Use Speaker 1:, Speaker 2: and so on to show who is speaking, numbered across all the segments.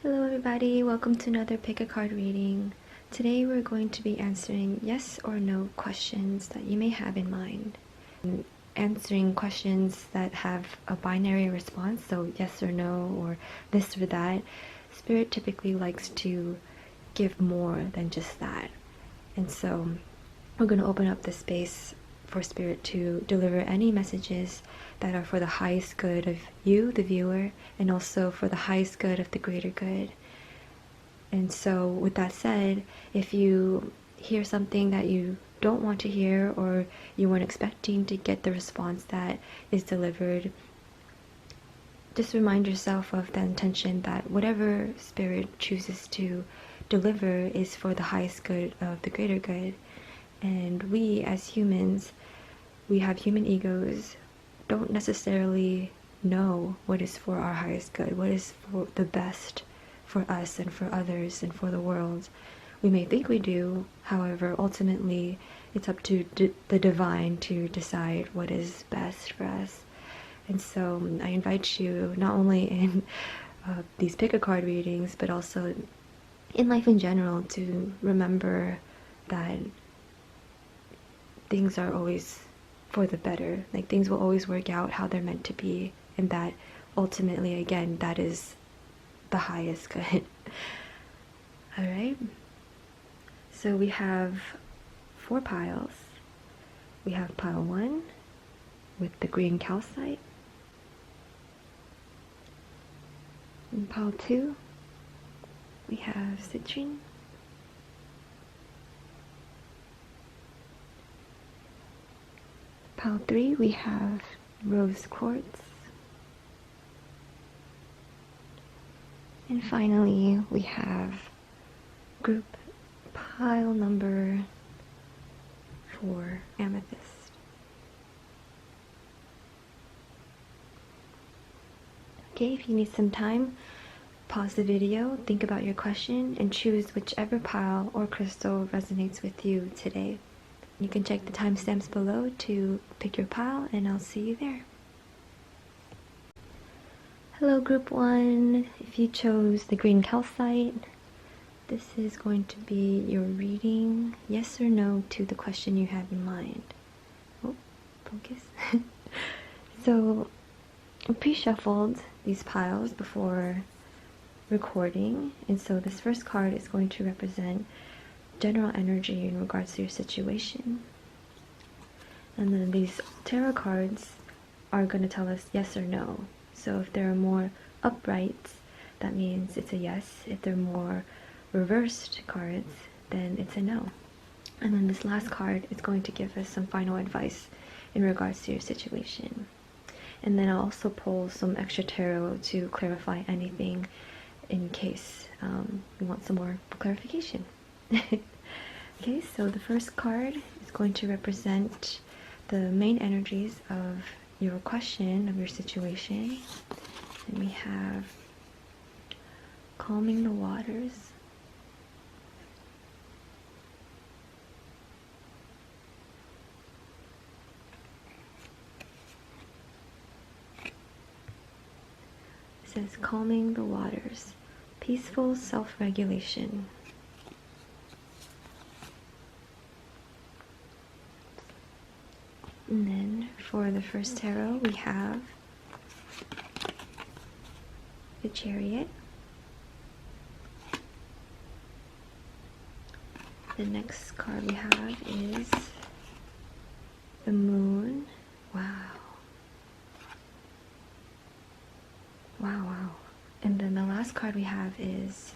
Speaker 1: Hello everybody, welcome to another pick a card reading. Today we're going to be answering yes or no questions that you may have in mind. Answering questions that have a binary response, so yes or no or this or that. Spirit typically likes to give more than just that. And so we're going to open up the space for Spirit to deliver any messages that are for the highest good of you, the viewer, and also for the highest good of the greater good. And so with that said, if you hear something that you don't want to hear or you weren't expecting to get the response that is delivered, just remind yourself of the intention that whatever Spirit chooses to deliver is for the highest good of the greater good. And we as humans, we have human egos, don't necessarily know what is for our highest good, what is for the best for us and for others and for the world. We may think we do, however, ultimately it's up to the divine to decide what is best for us. And so I invite you, not only in these pick-a-card readings, but also in life in general, to remember that things are always for the better. Like, things will always work out how they're meant to be, and that ultimately, again, that is the highest good. Alright, so we have 4 piles. We have pile 1 with the green calcite. In pile 2, we have citrine. Pile 3, we have rose quartz. And finally, we have group pile number 4, amethyst. Okay, if you need some time, pause the video, think about your question, and choose whichever pile or crystal resonates with you today. You can check the timestamps below to pick your pile, and I'll see you there. Hello group 1, if you chose the green calcite, this is going to be your reading, yes or no, to the question you have in mind. Oh, focus. So, I pre-shuffled these piles before recording, and so this first card is going to represent general energy in regards to your situation. And then these tarot cards are going to tell us yes or no. So if there are more uprights, that means it's a yes. If they're more reversed cards, then it's a no. And then this last card is going to give us some final advice in regards to your situation. And then I'll also pull some extra tarot to clarify anything in case you want some more clarification. Okay, so the first card is going to represent the main energies of your question, of your situation. And we have calming the waters. It says calming the waters, peaceful self-regulation. And then for the first tarot, we have the Chariot. The next card we have is the Moon. Wow. Wow, wow. And then the last card we have is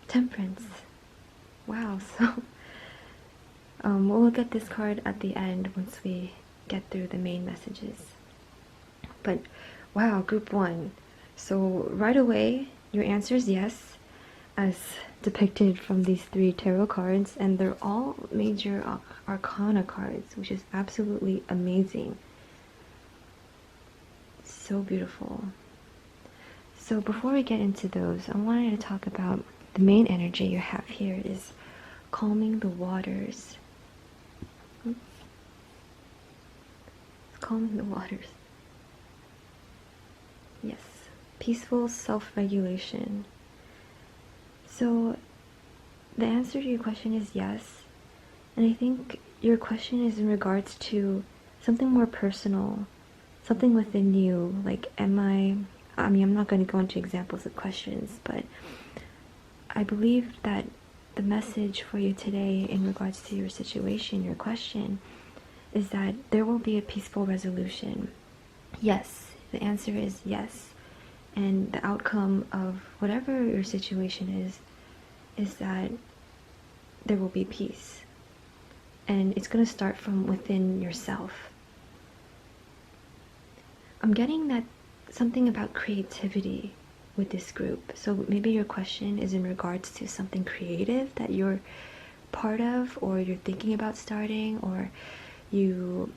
Speaker 1: Temperance. Wow, so we'll look at this card at the end once we get through the main messages. But wow, group 1. So right away, your answer is yes, as depicted from these 3 tarot cards, and they're all major arcana cards, which is absolutely amazing. So beautiful. So before we get into those, I wanted to talk about the main energy you have here is calming the waters. Calming the waters. Yes. peaceful self-regulation. So the answer to your question is yes. And I think your question is in regards to something more personal, something within you. Like, I mean, I'm not going to go into examples of questions, but I believe that the message for you today in regards to your situation, your question, is that there will be a peaceful resolution. Yes, the answer is yes. And the outcome of whatever your situation is that there will be peace. And it's going to start from within yourself. I'm getting that something about creativity with this group. So maybe your question is in regards to something creative that you're part of, or you're thinking about starting, or you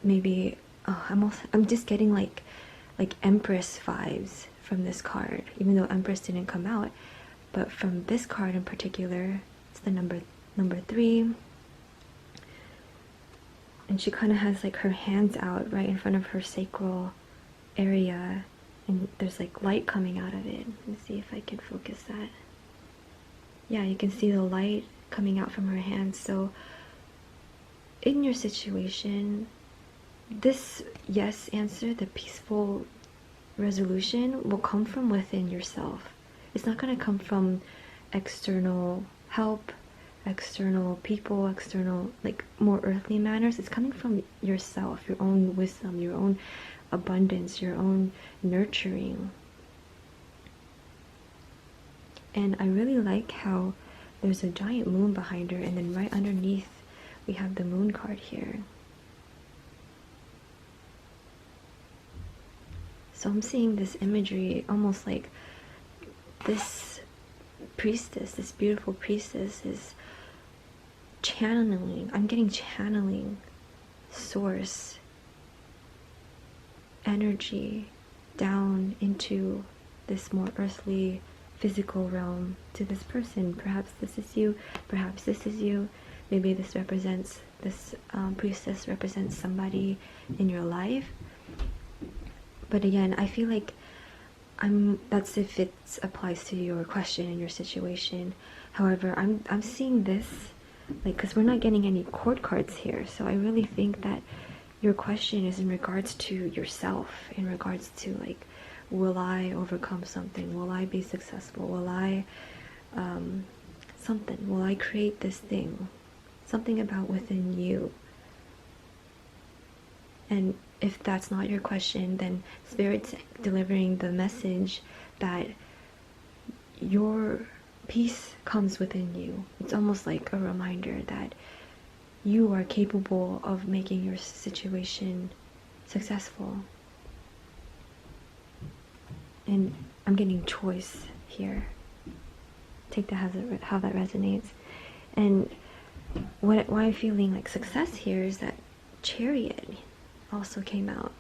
Speaker 1: maybe I'm just getting like Empress vibes from this card, even though Empress didn't come out. But from this card in particular, it's the number 3. And she kind of has like her hands out right in front of her sacral area, and there's like light coming out of it. Let me see if I can focus that. Yeah, you can see the light coming out from her hands. So in your situation, this yes answer, the peaceful resolution, will come from within yourself. It's not going to come from external help, external people, external, like, more earthly manners. It's coming from yourself, your own wisdom, your own abundance, your own nurturing. And I really like how there's a giant moon behind her, and then right underneath we have the moon card here. So I'm seeing this imagery almost like this priestess, this beautiful priestess, is channeling. I'm getting channeling source energy down into this more earthly, physical realm to this person. Perhaps this is you, perhaps this is you. Maybe this represents, this priestess represents somebody in your life. But again, I feel like that's if it applies to your question and your situation. However, I'm seeing this, like, because we're not getting any court cards here, so I really think that your question is in regards to yourself, in regards to, like, will I overcome something? Will I be successful? Will I something? Will I create this thing? Something about within you. And if that's not your question, then Spirit's delivering the message that your peace comes within you. It's almost like a reminder that you are capable of making your situation successful. And I'm getting choice here. Take that how that resonates. And why I'm feeling like success here is that Chariot also came out.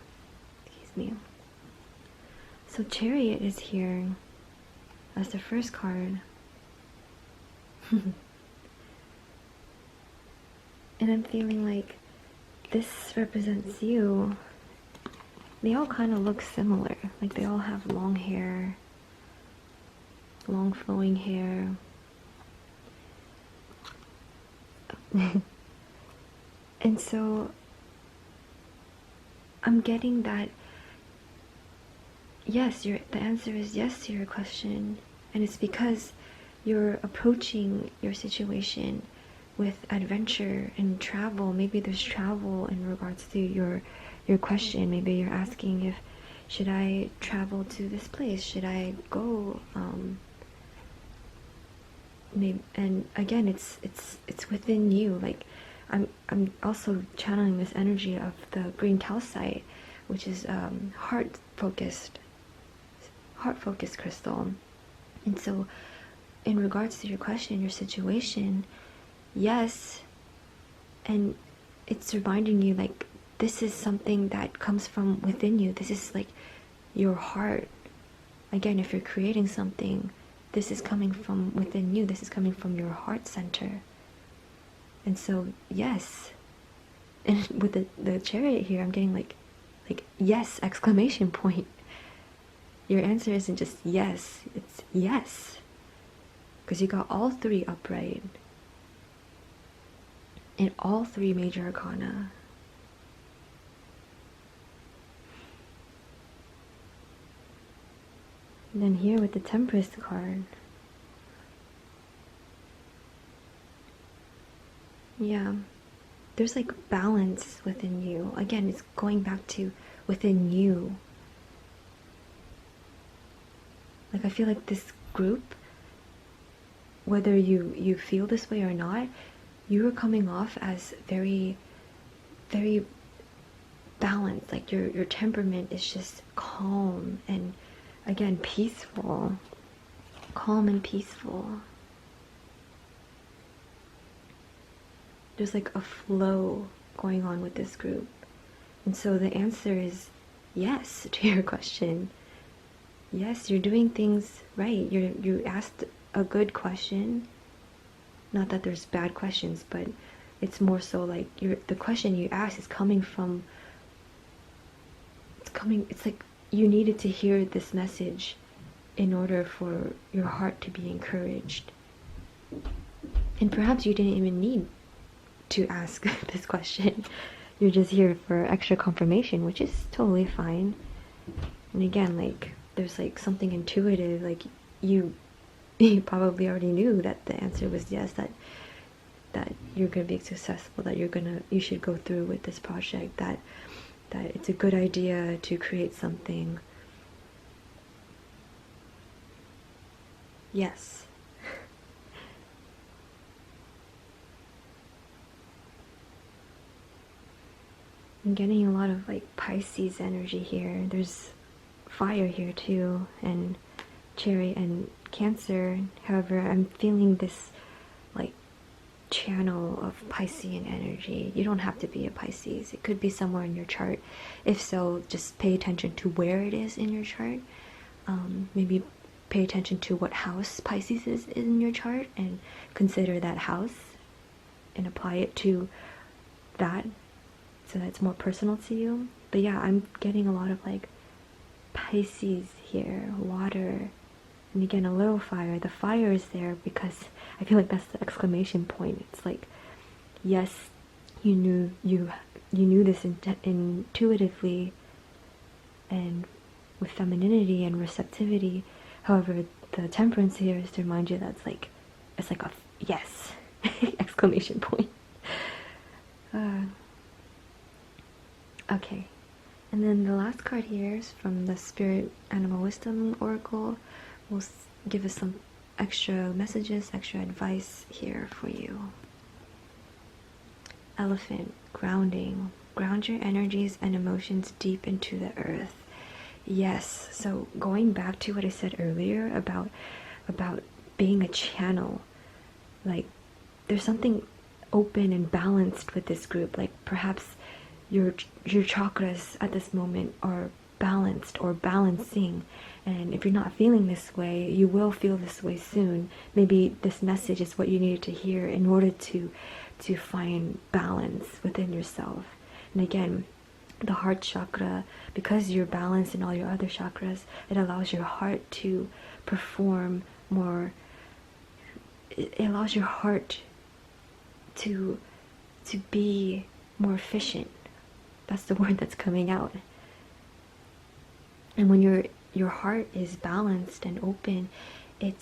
Speaker 1: Excuse me. So Chariot is here as the first card. And I'm feeling like this represents you. They all kind of look similar. Like, they all have long hair, long flowing hair. And so I'm getting that yes, the answer is yes to your question, and it's because you're approaching your situation with adventure and travel. Maybe there's travel in regards to your question. Maybe you're asking if should I travel to this place? Should I go? Maybe, and again, it's within you. Like, I'm also channeling this energy of the green calcite, which is heart focused crystal. And so in regards to your question, your situation, yes, and it's reminding you, like, this is something that comes from within you. This is like your heart. Again, if you're creating something, this is coming from within you. This is coming from your heart center. And so, yes. And with the Chariot here, I'm getting like yes, exclamation point. Your answer isn't just yes, it's yes. Because you got all three upright in all three major arcana. And then here with the Temperance card. Yeah. There's like balance within you. Again, it's going back to within you. Like I feel like this group, whether you feel this way or not, you are coming off as very, very balanced. Like your temperament is just calm and, again, peaceful. Calm and peaceful. There's like a flow going on with this group. And so the answer is yes to your question. Yes, you're doing things right. You asked a good question. Not that there's bad questions, but it's more so like the question you asked is coming from, it's like you needed to hear this message in order for your heart to be encouraged. And perhaps you didn't even need to ask this question. You're just here for extra confirmation, which is totally fine. And again, like there's like something intuitive, like you probably already knew that the answer was yes, that you're gonna be successful, that you should go through with this project, that it's a good idea to create something. Yes. I'm getting a lot of like Pisces energy here. There's fire here too, and Cherry and Cancer. However, I'm feeling this like channel of Piscean energy. You don't have to be a Pisces. It could be somewhere in your chart. If so, just pay attention to where it is in your chart. Maybe pay attention to what house Pisces is in your chart and consider that house and apply it to that, so that's more personal to you. But yeah, I'm getting a lot of like Pisces here, water, and again a little fire. The fire is there because I feel like that's the exclamation point. It's like, yes, you knew this intuitively and with femininity and receptivity. However, the Temperance here is to remind you that it's like a yes exclamation point. Okay, and then the last card here is from the Spirit Animal Wisdom Oracle. Will give us some extra messages, extra advice here for you. Elephant, grounding. Ground your energies and emotions deep into the earth. Yes, so going back to what I said earlier about being a channel, like there's something open and balanced with this group. Like perhaps your chakras at this moment are balanced or balancing, and if you're not feeling this way, you will feel this way soon. Maybe this message is what you needed to hear in order to find balance within yourself. And again, the heart chakra, because you're balanced in all your other chakras, it allows your heart to perform more. It allows your heart to be more efficient. That's the word that's coming out. And when your heart is balanced and open, it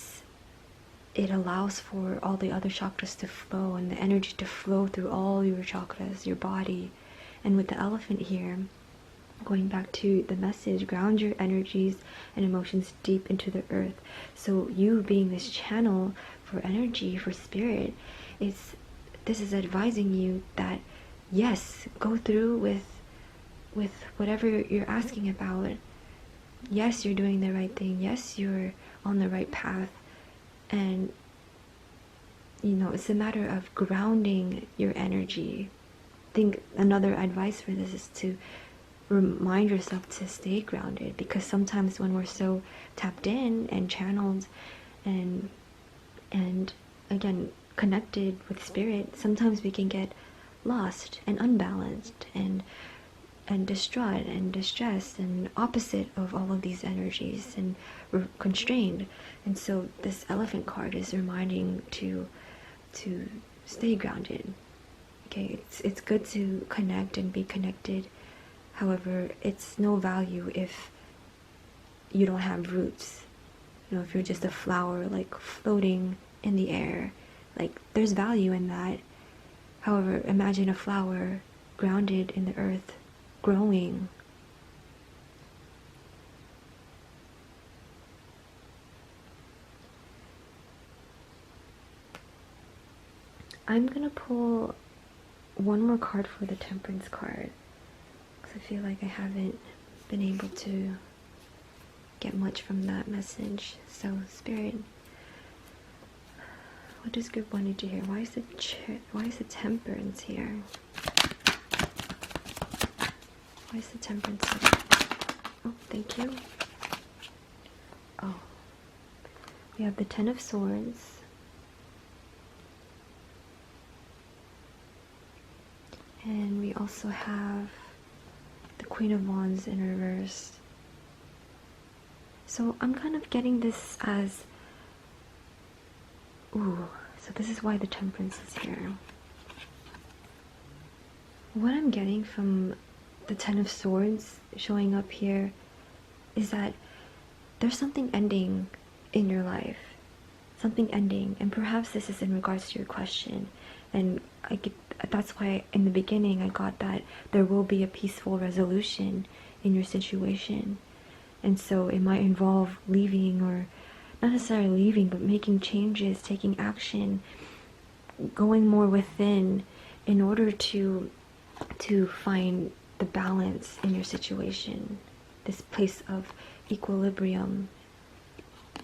Speaker 1: allows for all the other chakras to flow and the energy to flow through all your chakras, your body. And with the elephant here, going back to the message, ground your energies and emotions deep into the earth. So you being this channel for energy, for spirit, this is advising you that yes, go through with whatever you're asking about. Yes, you're doing the right thing. Yes, you're on the right path. And it's a matter of grounding your energy. I think another advice for this is to remind yourself to stay grounded, because sometimes when we're so tapped in and channeled and again connected with spirit, sometimes we can get lost and unbalanced, and and distraught and distressed and opposite of all of these energies and constrained. And so this elephant card is reminding to stay grounded. Okay, it's good to connect and be connected. However, it's no value if you don't have roots. You know, if you're just a flower like floating in the air, like there's value in that. However, imagine a flower grounded in the earth, growing. I'm gonna pull one more card for the Temperance card, because I feel like I haven't been able to get much from that message. So Spirit, what does group wanted to hear? Why is the Temperance here? Why is the Temperance here? Oh, thank you. Oh, we have the Ten of Swords, and we also have the Queen of Wands in reverse. So I'm kind of getting this as, ooh, so this is why the Temperance is here. What I'm getting from the Ten of Swords showing up here is that there's something ending in your life. Something ending, and perhaps this is in regards to your question. And that's why in the beginning I got that there will be a peaceful resolution in your situation. And so it might involve leaving, or not necessarily leaving, but making changes, taking action, going more within in order to find the balance in your situation, this place of equilibrium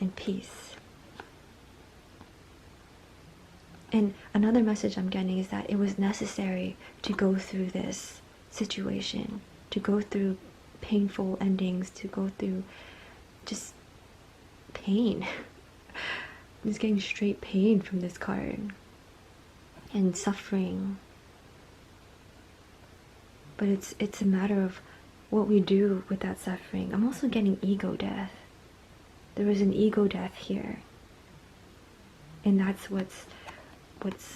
Speaker 1: and peace. And another message I'm getting is that it was necessary to go through this situation, to go through painful endings, to go through just pain. I'm just getting straight pain from this card, and suffering. But it's a matter of what we do with that suffering. I'm also getting ego death. There was an ego death here, and that's what's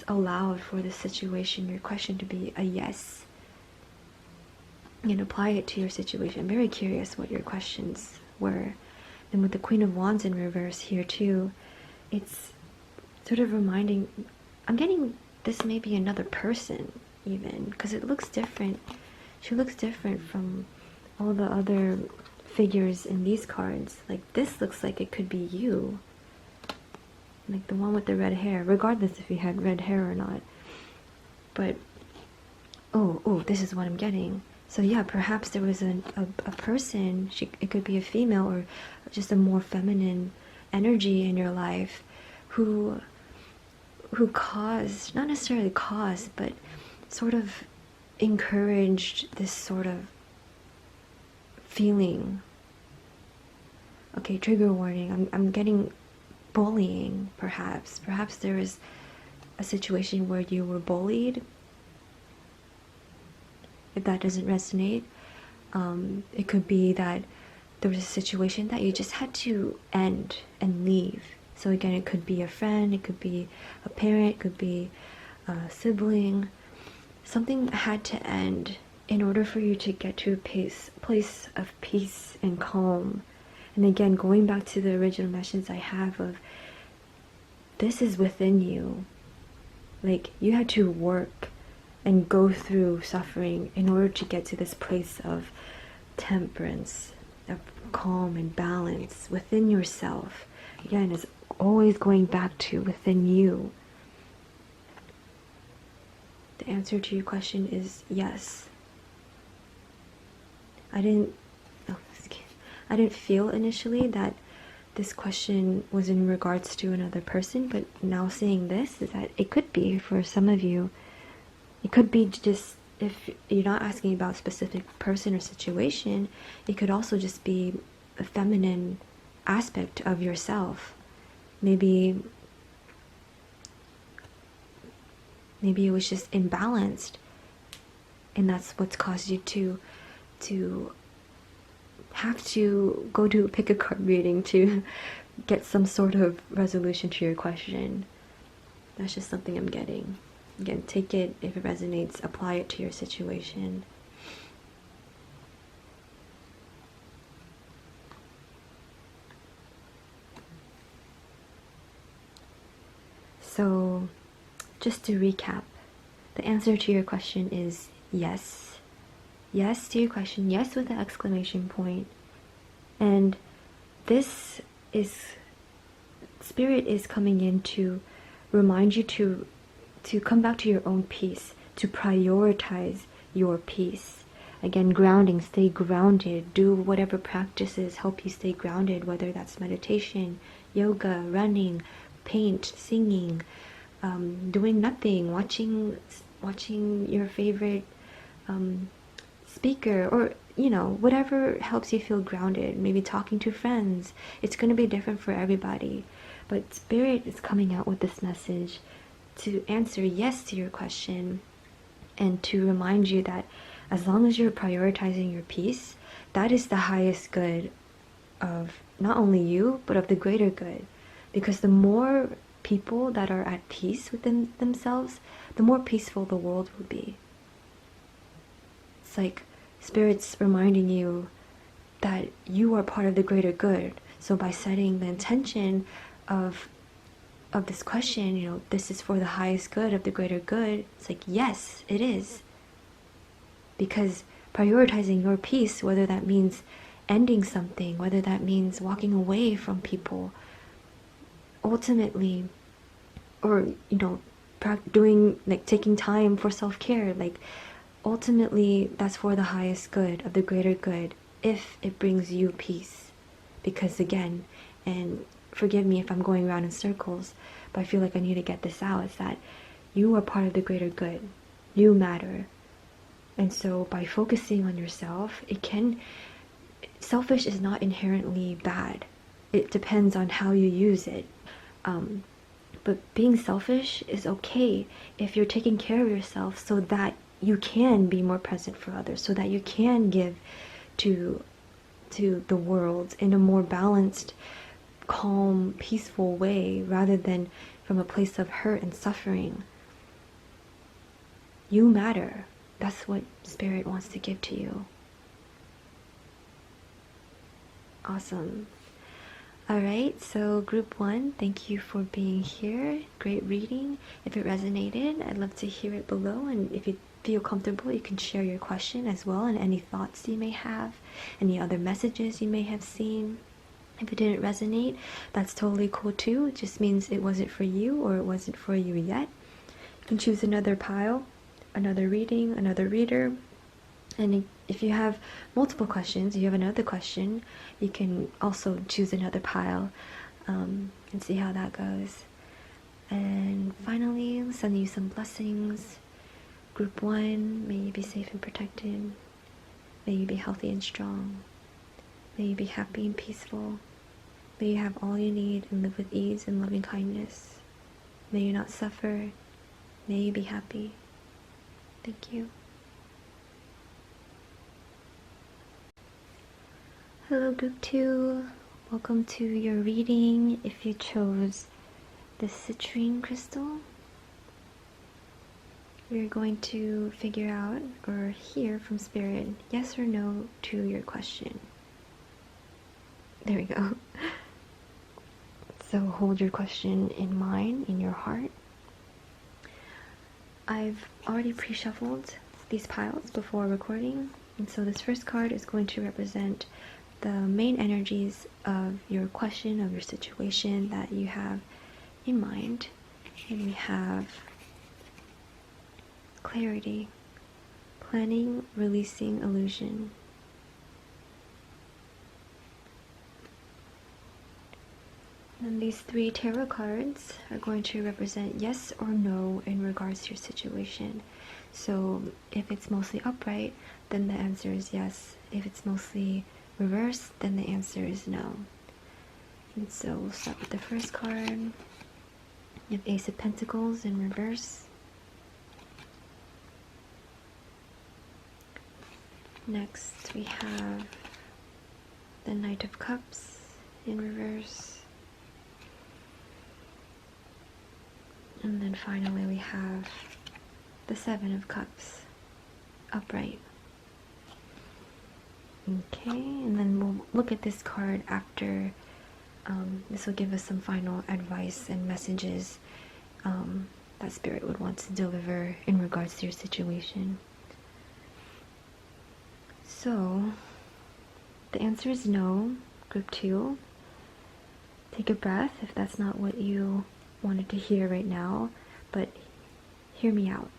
Speaker 1: allowed for the situation, your question, to be a yes. And apply it to your situation. I'm very curious what your questions were. And with the Queen of Wands in reverse here too, it's sort of reminding, I'm getting this may be another person even, because it looks different. She looks different from all the other figures in these cards. Like this looks like it could be you. Like the one with the red hair, regardless if you had red hair or not. But, oh, this is what I'm getting. So yeah, perhaps there was a person, it could be a female or just a more feminine energy in your life who caused, not necessarily caused, but sort of encouraged this sort of feeling. Okay, trigger warning. I'm getting bullying, perhaps. Perhaps there was a situation where you were bullied. If that doesn't resonate, it could be that there was a situation that you just had to end and leave. So again, it could be a friend, it could be a parent, it could be a sibling. Something had to end in order for you to get to a place of peace and calm. And again, going back to the original message I have of, this is within you. Like, you had to work and go through suffering in order to get to this place of temperance, of calm and balance within yourself. Again, it's always going back to within you. The answer to your question is yes. I didn't feel initially that this question was in regards to another person, but now seeing this is that it could be for some of you. It could be just, if you're not asking about a specific person or situation, it could also just be a feminine aspect of yourself. Maybe it was just imbalanced, and that's what's caused you to to have to go to pick a card reading to get some sort of resolution to your question. That's just something I'm getting. Again, take it if it resonates, apply it to your situation. So, just to recap, the answer to your question is yes. Yes to your question, yes with the exclamation point. And this is, Spirit is coming in to remind you to come back to your own peace, to prioritize your peace. Again, grounding, stay grounded, do whatever practices help you stay grounded, whether that's meditation, yoga, running, paint, singing, doing nothing, watching your favorite speaker, or whatever helps you feel grounded. Maybe talking to friends. It's going to be different for everybody, but Spirit is coming out with this message to answer yes to your question, and to remind you that as long as you're prioritizing your peace, that is the highest good of not only you, but of the greater good. Because the more people that are at peace within themselves, the more peaceful the world will be. It's like Spirit's reminding you that you are part of the greater good. So by setting the intention of this question, this is for the highest good of the greater good, it's like, yes, it is. Because prioritizing your peace, whether that means ending something, whether that means walking away from people, ultimately, or doing, like, taking time for self-care, like, ultimately that's for the highest good of the greater good, if it brings you peace. Because again, and forgive me if I'm going around in circles, but I feel like I need to get this out, is that you are part of the greater good. You matter. And so by focusing on yourself, selfish is not inherently bad. It depends on how you use it. But being selfish is okay if you're taking care of yourself, so that you can be more present for others, so that you can give to the world in a more balanced, calm, peaceful way, rather than from a place of hurt and suffering. You matter. That's what Spirit wants to give to you. Awesome. Alright, so group 1, thank you for being here. Great reading. If it resonated, I'd love to hear it below, and if you feel comfortable, you can share your question as well, and any thoughts you may have, any other messages you may have seen. If it didn't resonate, that's totally cool too. It just means it wasn't for you, or it wasn't for you yet. You can choose another pile, another reading, another reader. And if you have multiple questions, you have another question, you can also choose another pile and see how that goes. And finally, send you some blessings. Group 1, may you be safe and protected. May you be healthy and strong. May you be happy and peaceful. May you have all you need and live with ease and loving kindness. May you not suffer. May you be happy. Thank you. Hello group 2, welcome to your reading. If you chose the citrine crystal, we're going to figure out or hear from Spirit yes or no to your question. There we go. So hold your question in mind, in your heart. I've already pre-shuffled these piles before recording, and so this first card is going to represent the main energies of your question, of your situation that you have in mind. And we have clarity, planning, releasing illusion. And these 3 tarot cards are going to represent yes or no in regards to your situation. So if it's mostly upright, then the answer is yes. If it's mostly reverse, then the answer is no. And so we'll start with the first card. You have Ace of Pentacles in reverse. Next we have the Knight of Cups in reverse. And then finally we have the Seven of Cups upright. Okay, and then we'll look at this card after. This will give us some final advice and messages that Spirit would want to deliver in regards to your situation. So, the answer is no, group 2. Take a breath if that's not what you wanted to hear right now, but hear me out.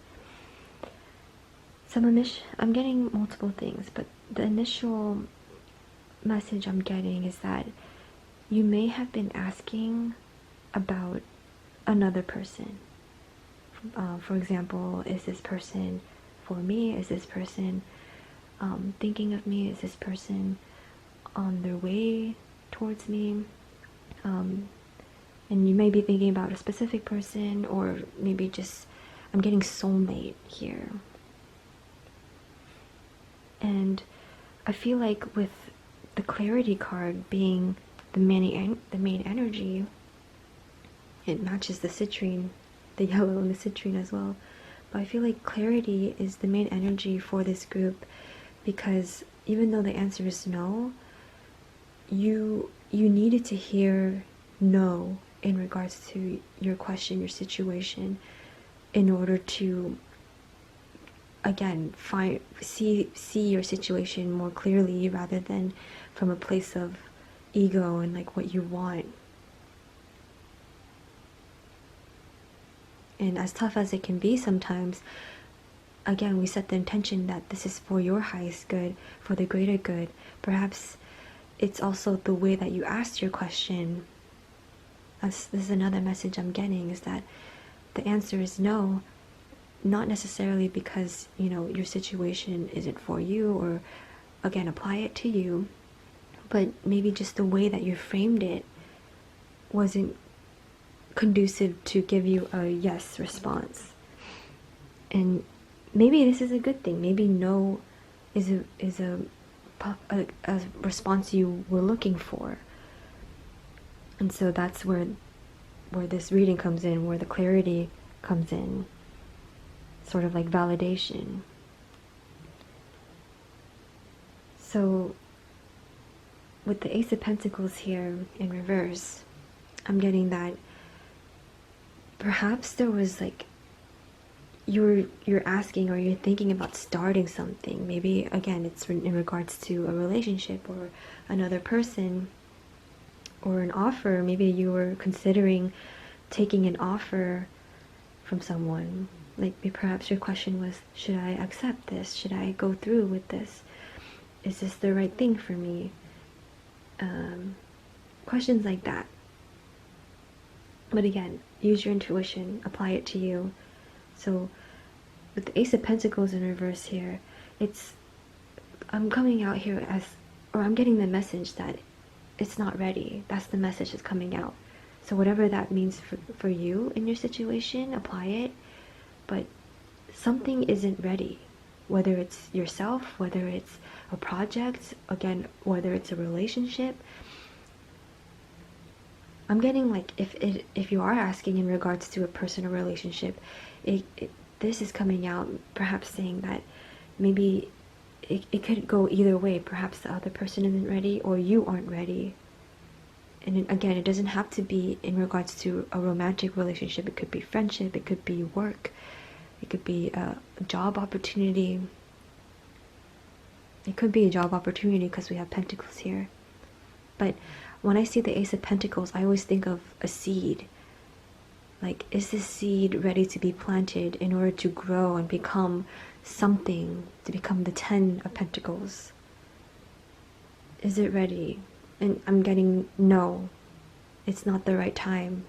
Speaker 1: I'm getting multiple things, but the initial message I'm getting is that you may have been asking about another person. For example, is this person for me? Is this person thinking of me? Is this person on their way towards me? And you may be thinking about a specific person, or maybe just, I'm getting soulmate here. And I feel like with the clarity card being the main energy, it matches the citrine, the yellow and the citrine as well. But I feel like clarity is the main energy for this group, because even though the answer is no, you needed to hear no in regards to your question, your situation, in order to again see your situation more clearly, rather than from a place of ego and like what you want. And as tough as it can be sometimes, again, we set the intention that this is for your highest good, for the greater good. Perhaps it's also the way that you asked your question. This is another message I'm getting, is that the answer is no, not necessarily because, your situation isn't for you, or again, apply it to you, but maybe just the way that you framed it wasn't conducive to give you a yes response. And maybe this is a good thing. Maybe no is a response you were looking for. And so that's where this reading comes in, where the clarity comes in, sort of like validation. So with the Ace of Pentacles here in reverse, I'm getting that perhaps there was like you're asking, or you're thinking about starting something. Maybe again it's in regards to a relationship or another person, or an offer. Maybe you were considering taking an offer from someone. Like perhaps your question was, should I accept this? Should I go through with this? Is this the right thing for me? Questions like that. But again, use your intuition, apply it to you. So with the Ace of Pentacles in reverse here, I'm coming out here as, or I'm getting the message that it's not ready. That's the message that's coming out. So whatever that means for you in your situation, apply it. But something isn't ready. Whether it's yourself, whether it's a project, again, whether it's a relationship. I'm getting like, if you are asking in regards to a personal relationship, this is coming out perhaps saying that maybe it could go either way. Perhaps the other person isn't ready, or you aren't ready. And again, it doesn't have to be in regards to a romantic relationship. It could be friendship, it could be work, it could be a job opportunity. It could be a job opportunity because we have Pentacles here. But when I see the Ace of Pentacles, I always think of a seed. Like, is this seed ready to be planted in order to grow and become something, to become the 10 of Pentacles? Is it ready? And I'm getting no. It's not the right time.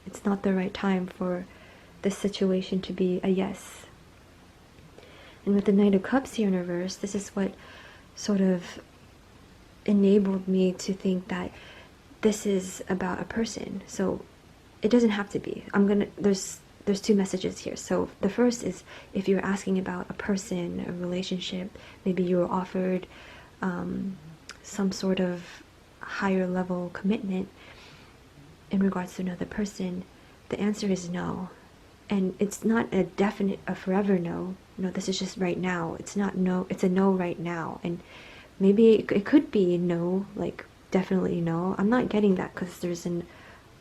Speaker 1: It's not the right time for this situation to be a yes. And with the Knight of Cups here in reverse, this is what sort of enabled me to think that this is about a person. So it doesn't have to be. There's there's two messages here. So the first is if you're asking about a person, a relationship, maybe you were offered some sort of higher level commitment in regards to another person, the answer is no. And it's not a definite, a forever no. No, this is just right now. It's not no, it's a no right now. And maybe it could be no, like definitely no. I'm not getting that because there's an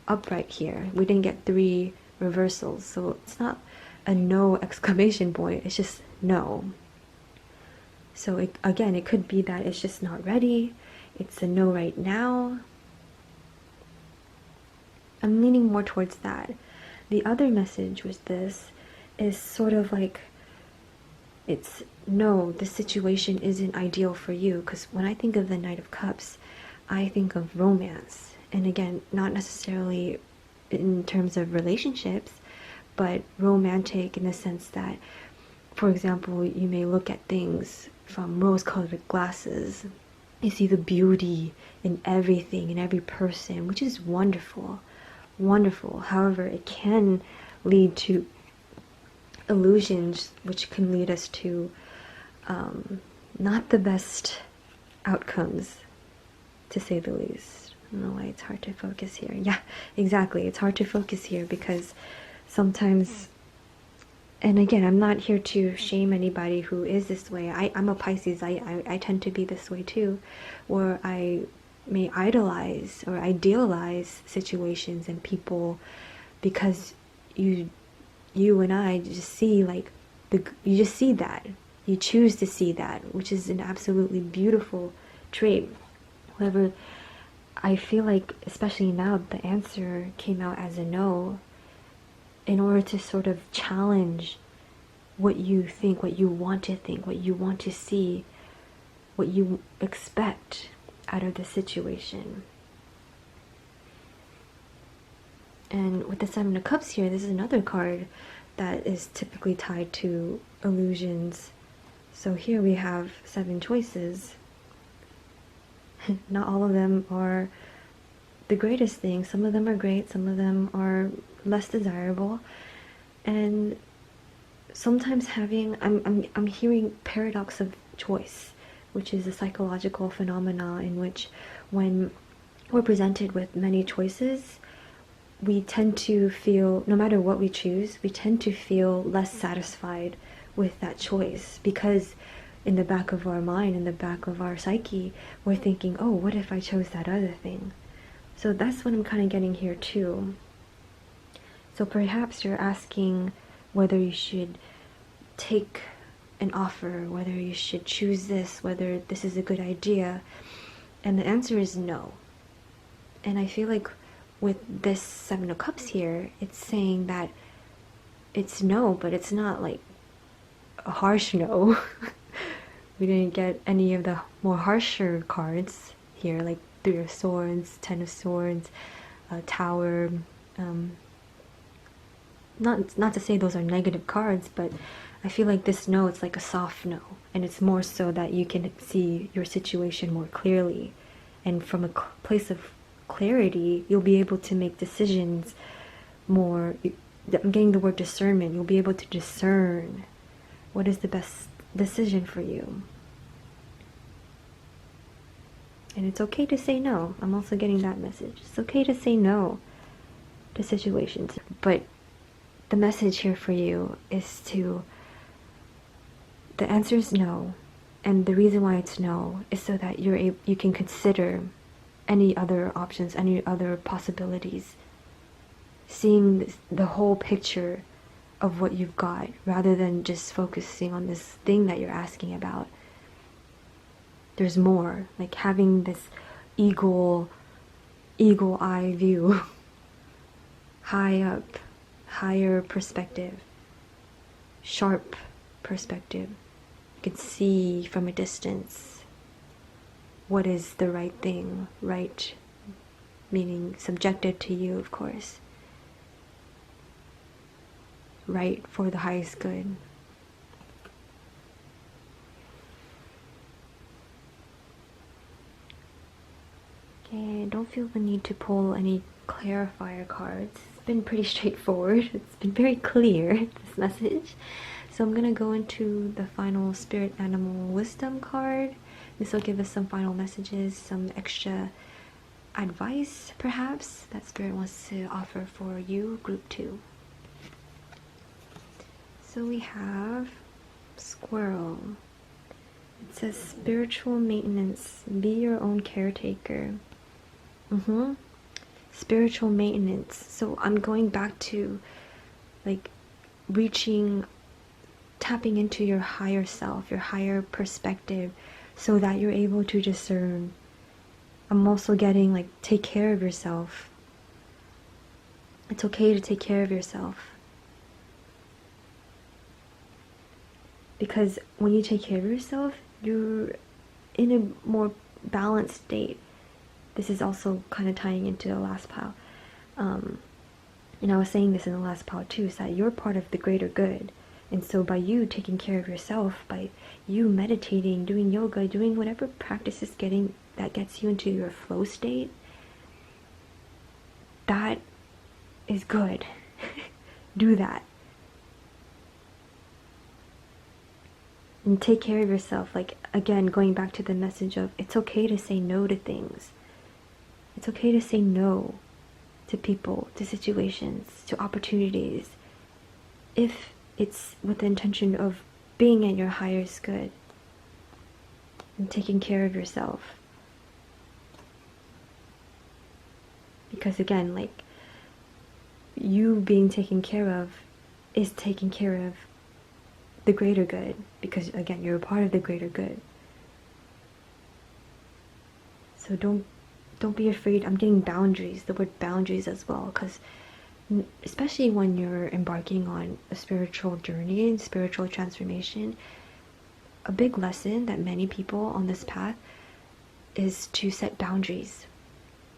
Speaker 1: upright here. We didn't get 3 reversals. So it's not a no exclamation point. It's just no. So again, it could be that it's just not ready. It's a no right now. I'm leaning more towards that. The other message with this is sort of like, it's no, the situation isn't ideal for you. Because when I think of the Knight of Cups, I think of romance. And again, not necessarily in terms of relationships, but romantic in the sense that, for example, you may look at things from rose-colored glasses. You see the beauty in everything, in every person, which is wonderful. Wonderful. However, it can lead to illusions, which can lead us to not the best outcomes, to say the least. I don't know why it's hard to focus here. Yeah, exactly. It's hard to focus here because sometimes, and again, I'm not here to shame anybody who is this way. I'm a Pisces. I tend to be this way too, where I may idolize or idealize situations and people because you and I just see like you just see that, you choose to see that, which is an absolutely beautiful trait. However, I feel like especially now the answer came out as a no, in order to sort of challenge what you think, what you want to think, what you want to see, what you expect out of the situation. And with the Seven of Cups here, this is another card that is typically tied to illusions. So here we have 7 choices. Not all of them are the greatest thing. Some of them are great, some of them are less desirable. And sometimes having, I'm hearing paradox of choice, which is a psychological phenomena in which when we're presented with many choices, we tend to feel, no matter what we choose, we tend to feel less satisfied with that choice because in the back of our mind, in the back of our psyche, we're thinking, oh, what if I chose that other thing? So that's what I'm kind of getting here too. So perhaps you're asking whether you should take an offer, whether you should choose this, whether this is a good idea, and the answer is no. And I feel like with this Seven of Cups here, it's saying that it's no, but it's not like a harsh no. We didn't get any of the more harsher cards here, like 3 of Swords, 10 of Swords, Tower. Not to say those are negative cards, but I feel like this no, it's like a soft no, and it's more so that you can see your situation more clearly, and from a place of clarity, you'll be able to make decisions more. I'm getting the word discernment. You'll be able to discern what is the best decision for you. And it's okay to say no. I'm also getting that message. It's okay to say no to situations. But the message here for you is to, the answer is no. And the reason why it's no is so that you can consider any other options, any other possibilities. Seeing the whole picture of what you've got, rather than just focusing on this thing that you're asking about. There's more, like having this eagle eye view, high up, higher perspective, sharp perspective. You can see from a distance what is the right thing, right meaning subjective to you, of course. Right for the highest good. Okay, don't feel the need to pull any clarifier cards. been pretty straightforward. It's been very clear, this message. So I'm going to go into the final Spirit Animal Wisdom card. This will give us some final messages, some extra advice, perhaps, that Spirit wants to offer for you, Group 2. So we have Squirrel. It says spiritual maintenance. Be your own caretaker. Spiritual maintenance. So I'm going back to like tapping into your higher self, your higher perspective, so that you're able to discern. I'm also getting like, take care of yourself. It's okay to take care of yourself. Because when you take care of yourself, you're in a more balanced state. This is also kind of tying into the last pile. And I was saying this in the last pile too, is that you're part of the greater good. And so by you taking care of yourself, by you meditating, doing yoga, doing whatever practice is that gets you into your flow state, that is good. Do that. And take care of yourself. Like, again, going back to the message of it's okay to say no to things. It's okay to say no to people, to situations, to opportunities, if it's with the intention of being at your highest good and taking care of yourself. Because again, like, you being taken care of is taking care of the greater good, because again, you're a part of the greater good. So don't be afraid. I'm getting boundaries, the word boundaries as well, because especially when you're embarking on a spiritual journey and spiritual transformation, a big lesson that many people on this path is to set boundaries,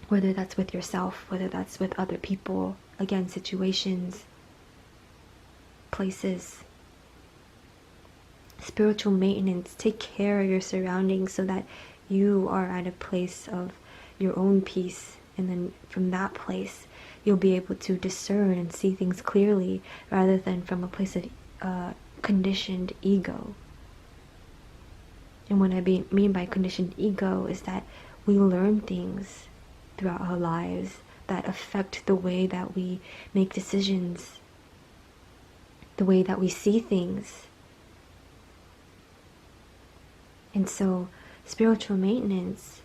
Speaker 1: whether that's with yourself, whether that's with other people, again, situations, places. Spiritual maintenance. Take care of your surroundings so that you are at a place of your own peace, and then from that place you'll be able to discern and see things clearly, rather than from a place of conditioned ego. And what I mean by conditioned ego is that we learn things throughout our lives that affect the way that we make decisions, the way that we see things. And so spiritual maintenance,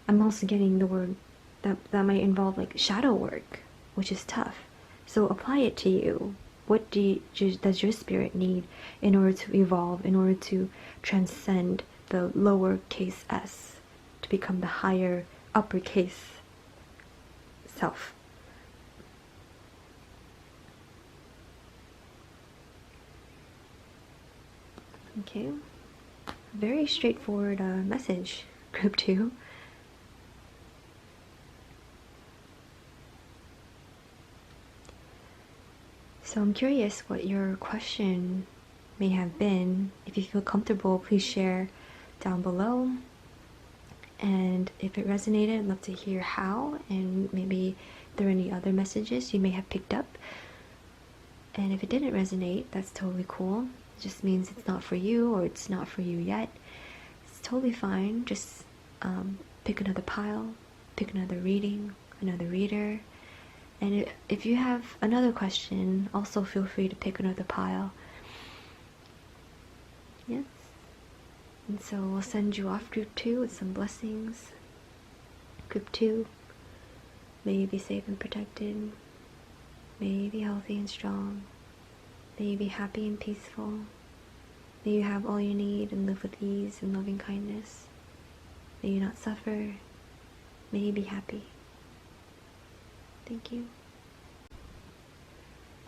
Speaker 1: I'm also getting the word that might involve like shadow work, which is tough. So apply it to you. What does your spirit need in order to evolve, in order to transcend the lowercase s, to become the higher uppercase self? Okay. Very straightforward message, Group 2. So I'm curious what your question may have been. If you feel comfortable, please share down below. And if it resonated, I'd love to hear how, and maybe if there are any other messages you may have picked up. And if it didn't resonate, that's totally cool. It just means it's not for you, or it's not for you yet. It's totally fine. Just pick another pile, pick another reading, another reader. And if you have another question, also feel free to pick another pile. Yes. And so we'll send you off, Group 2, with some blessings. Group 2, may you be safe and protected. May you be healthy and strong. May you be happy and peaceful. May you have all you need and live with ease and loving kindness. May you not suffer. May you be happy. Thank you.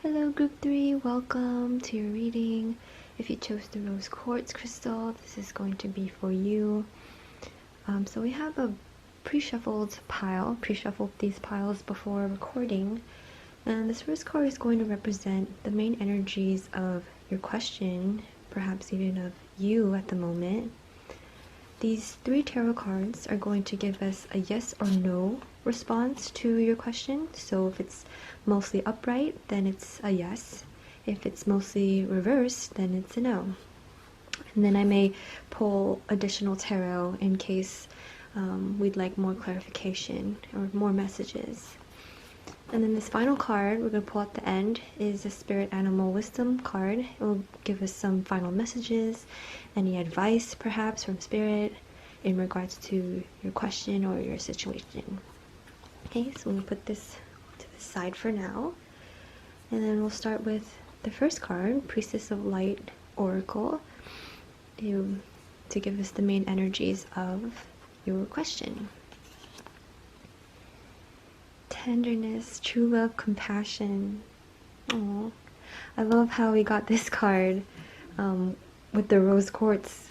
Speaker 1: Hello, Group 3. Welcome to your reading. If you chose the rose quartz crystal, this is going to be for you. So we have a pre-shuffled pile. Pre-shuffled these piles before recording. And this first card is going to represent the main energies of your question, perhaps even of you at the moment. these 3 tarot cards are going to give us a yes or no response to your question. So if it's mostly upright, then it's a yes. If it's mostly reversed, then it's a no. And then I may pull additional tarot in case we'd like more clarification or more messages. And then this final card we're going to pull at the end is a Spirit Animal Wisdom card. It will give us some final messages, any advice perhaps from Spirit in regards to your question or your situation. Okay, so we'll put this to the side for now. And then we'll start with the first card, Priestess of Light Oracle, to give us the main energies of your question. Tenderness, true love, compassion. Oh, I love how we got this card with the rose quartz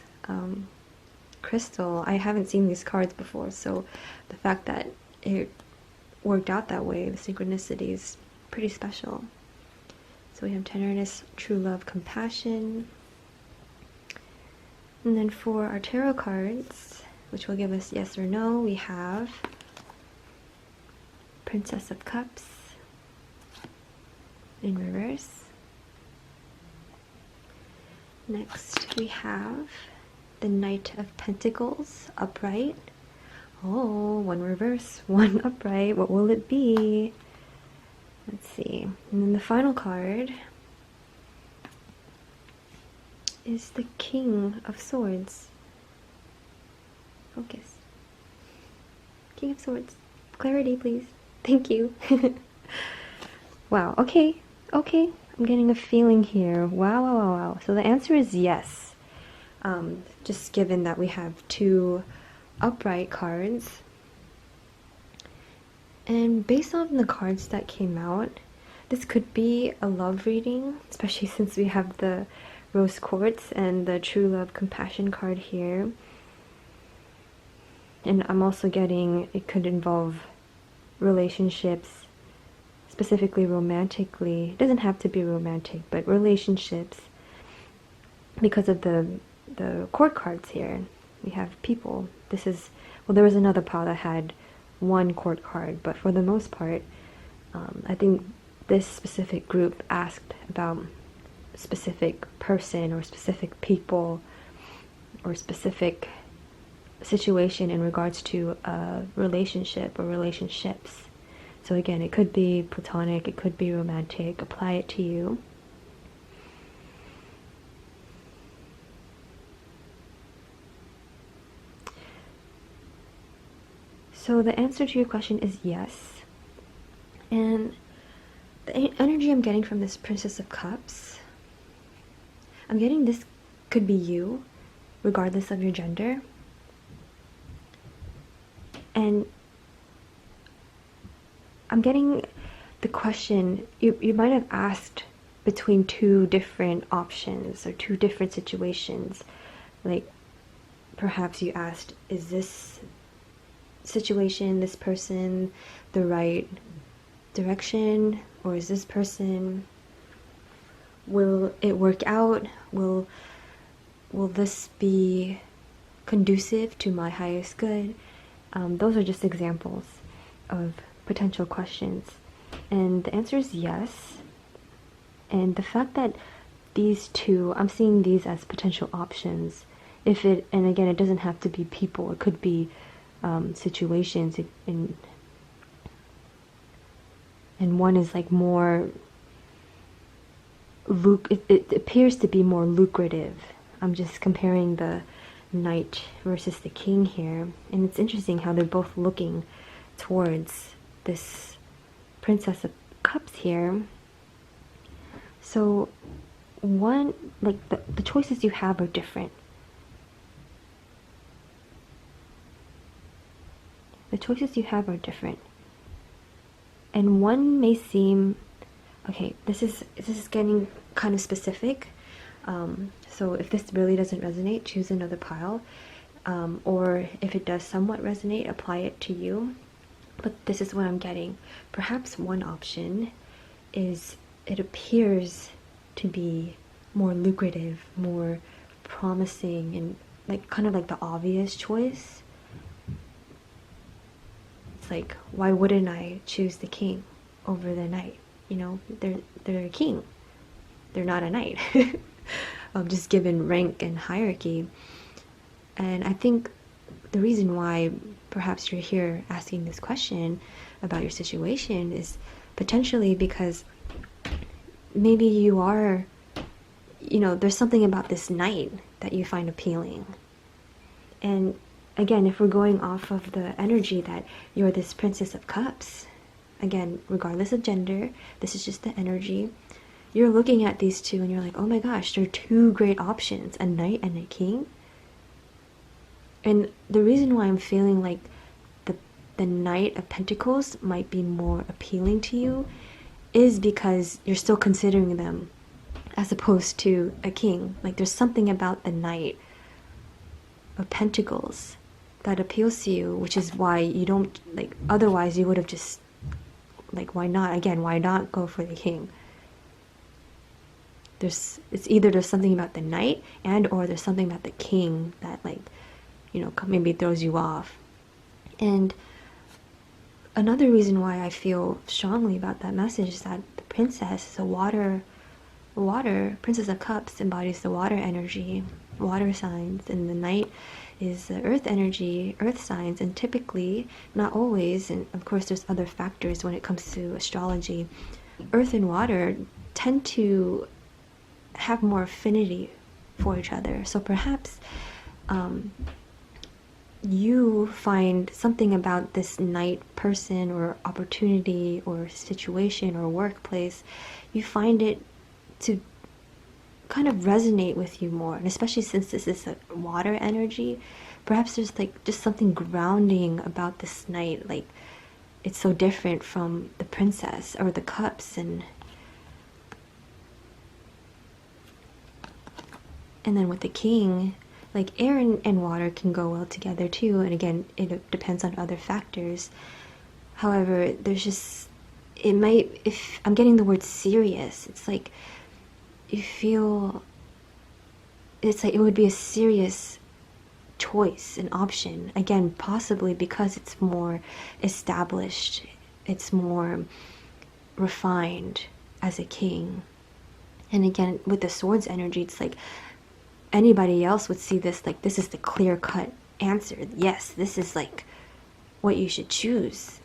Speaker 1: crystal. I haven't seen these cards before, so the fact that it worked out that way, the synchronicity, is pretty special. So we have tenderness, true love, compassion. And then for our tarot cards, which will give us yes or no, we have Princess of Cups in reverse. Next we have the Knight of Pentacles upright. Oh, one reverse, one upright. What will it be? Let's see. And then the final card is the King of Swords. Focus. King of Swords. Clarity, please. Thank you. Wow. Okay. Okay. I'm getting a feeling here. Wow, wow, wow, wow. So the answer is yes. Just given that we have 2 upright cards. And based on the cards that came out, this could be a love reading, especially since we have the rose quartz and the true love compassion card here. And I'm also getting it could involve relationships, specifically romantically. It doesn't have to be romantic, but relationships, because of the court cards here. We have people. This is, well, there was another pile that had 1 court card, but for the most part, I think this specific group asked about a specific person or specific people or specific situation in regards to a relationship or relationships. So again, it could be platonic, it could be romantic. Apply it to you. So the answer to your question is yes. And the energy I'm getting from this Princess of Cups, I'm getting this could be you, regardless of your gender. And I'm getting the question, you might have asked between 2 different options or 2 different situations. Like, perhaps you asked, is this situation, this person, the right direction? Or is this person, will it work out? Will this be conducive to my highest good? Those are just examples of potential questions. And the answer is yes. And the fact that these 2, I'm seeing these as potential options. If it, and again, it doesn't have to be people. It could be situations. And one is like more, it appears to be more lucrative. I'm just comparing the Knight versus the King here, and it's interesting how they're both looking towards this Princess of Cups here. So one, like the choices you have are different. The choices you have are different. And one may seem, okay, this is getting kind of specific. So if this really doesn't resonate, choose another pile. Or if it does somewhat resonate, apply it to you. But this is what I'm getting. Perhaps one option is it appears to be more lucrative, more promising, and like kind of like the obvious choice. It's like, why wouldn't I choose the king over the knight? You know, they're a king. They're not a knight. Just given rank and hierarchy. And I think the reason why perhaps you're here asking this question about your situation is potentially because maybe you are, you know, there's something about this knight that you find appealing. And again, if we're going off of the energy that you're this Princess of Cups, again, regardless of gender, this is just the energy. You're looking at these two and you're like, oh my gosh, there are two great options, a knight and a king. And the reason why I'm feeling like the Knight of Pentacles might be more appealing to you is because you're still considering them as opposed to a king. Like there's something about the Knight of Pentacles that appeals to you, which is why you don't, like, otherwise you would have just, like, why not? Again, why not go for the king? It's either there's something about the Knight and or there's something about the king that, like, you know, maybe throws you off. And another reason why I feel strongly about that message is that the princess is a water, Princess of Cups embodies the water energy, water signs, and the Knight is the earth energy, earth signs. And typically, not always, and of course there's other factors when it comes to astrology, earth and water tend to have more affinity for each other. So perhaps you find something about this Knight person or opportunity or situation or workplace, you find it to kind of resonate with you more. And especially since this is a water energy, perhaps there's like just something grounding about this Knight. Like it's so different from the princess or the cups. And then with the king, like air and water can go well together too. And again, it depends on other factors. However, there's just, it might, if I'm getting the word serious, it's like you feel, it's like it would be a serious choice, an option. Again, possibly because it's more established, it's more refined as a king. And again, with the swords energy, it's like anybody else would see this like this is the clear-cut answer. Yes, this is like what you should choose.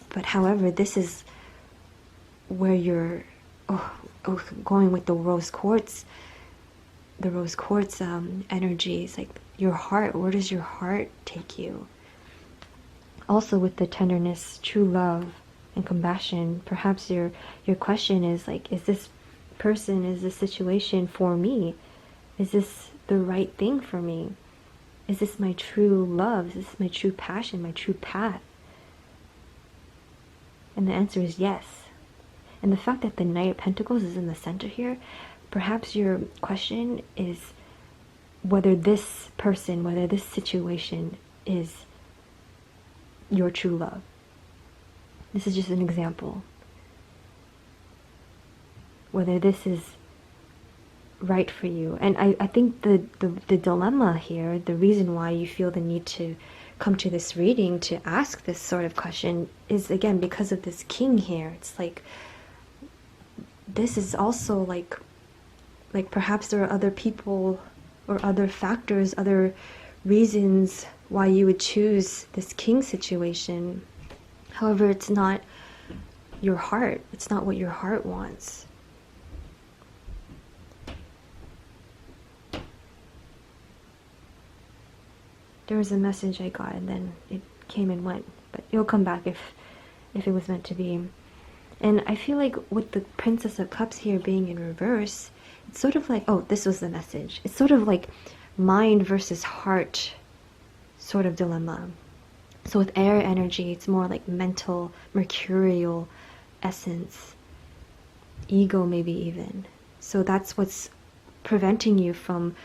Speaker 1: But however, this is where you're going with the rose quartz. The rose quartz energy is like your heart. Where does your heart take you? Also with the tenderness, true love, and compassion, perhaps your question is like, is this person, is this situation for me? Is this the right thing for me? Is this my true love? Is this my true passion, my true path? And the answer is yes. And the fact that the Knight of Pentacles is in the center here, perhaps your question is whether this person, whether this situation is your true love. This is just an example. Whether this is right for you. And I think the dilemma here, the reason why you feel the need to come to this reading to ask this sort of question is, again, because of this king here. It's like, this is also like perhaps there are other people or other factors, other reasons why you would choose this king situation. However, it's not your heart. It's not what your heart wants. There was a message I got and then it came and went, but it'll come back if it was meant to be. And I feel like with the Princess of Cups here being in reverse, it's sort of like, oh, this was the message. It's sort of like mind versus heart sort of dilemma. So with air energy, it's more like mental, mercurial essence, ego maybe even. So that's what's preventing you from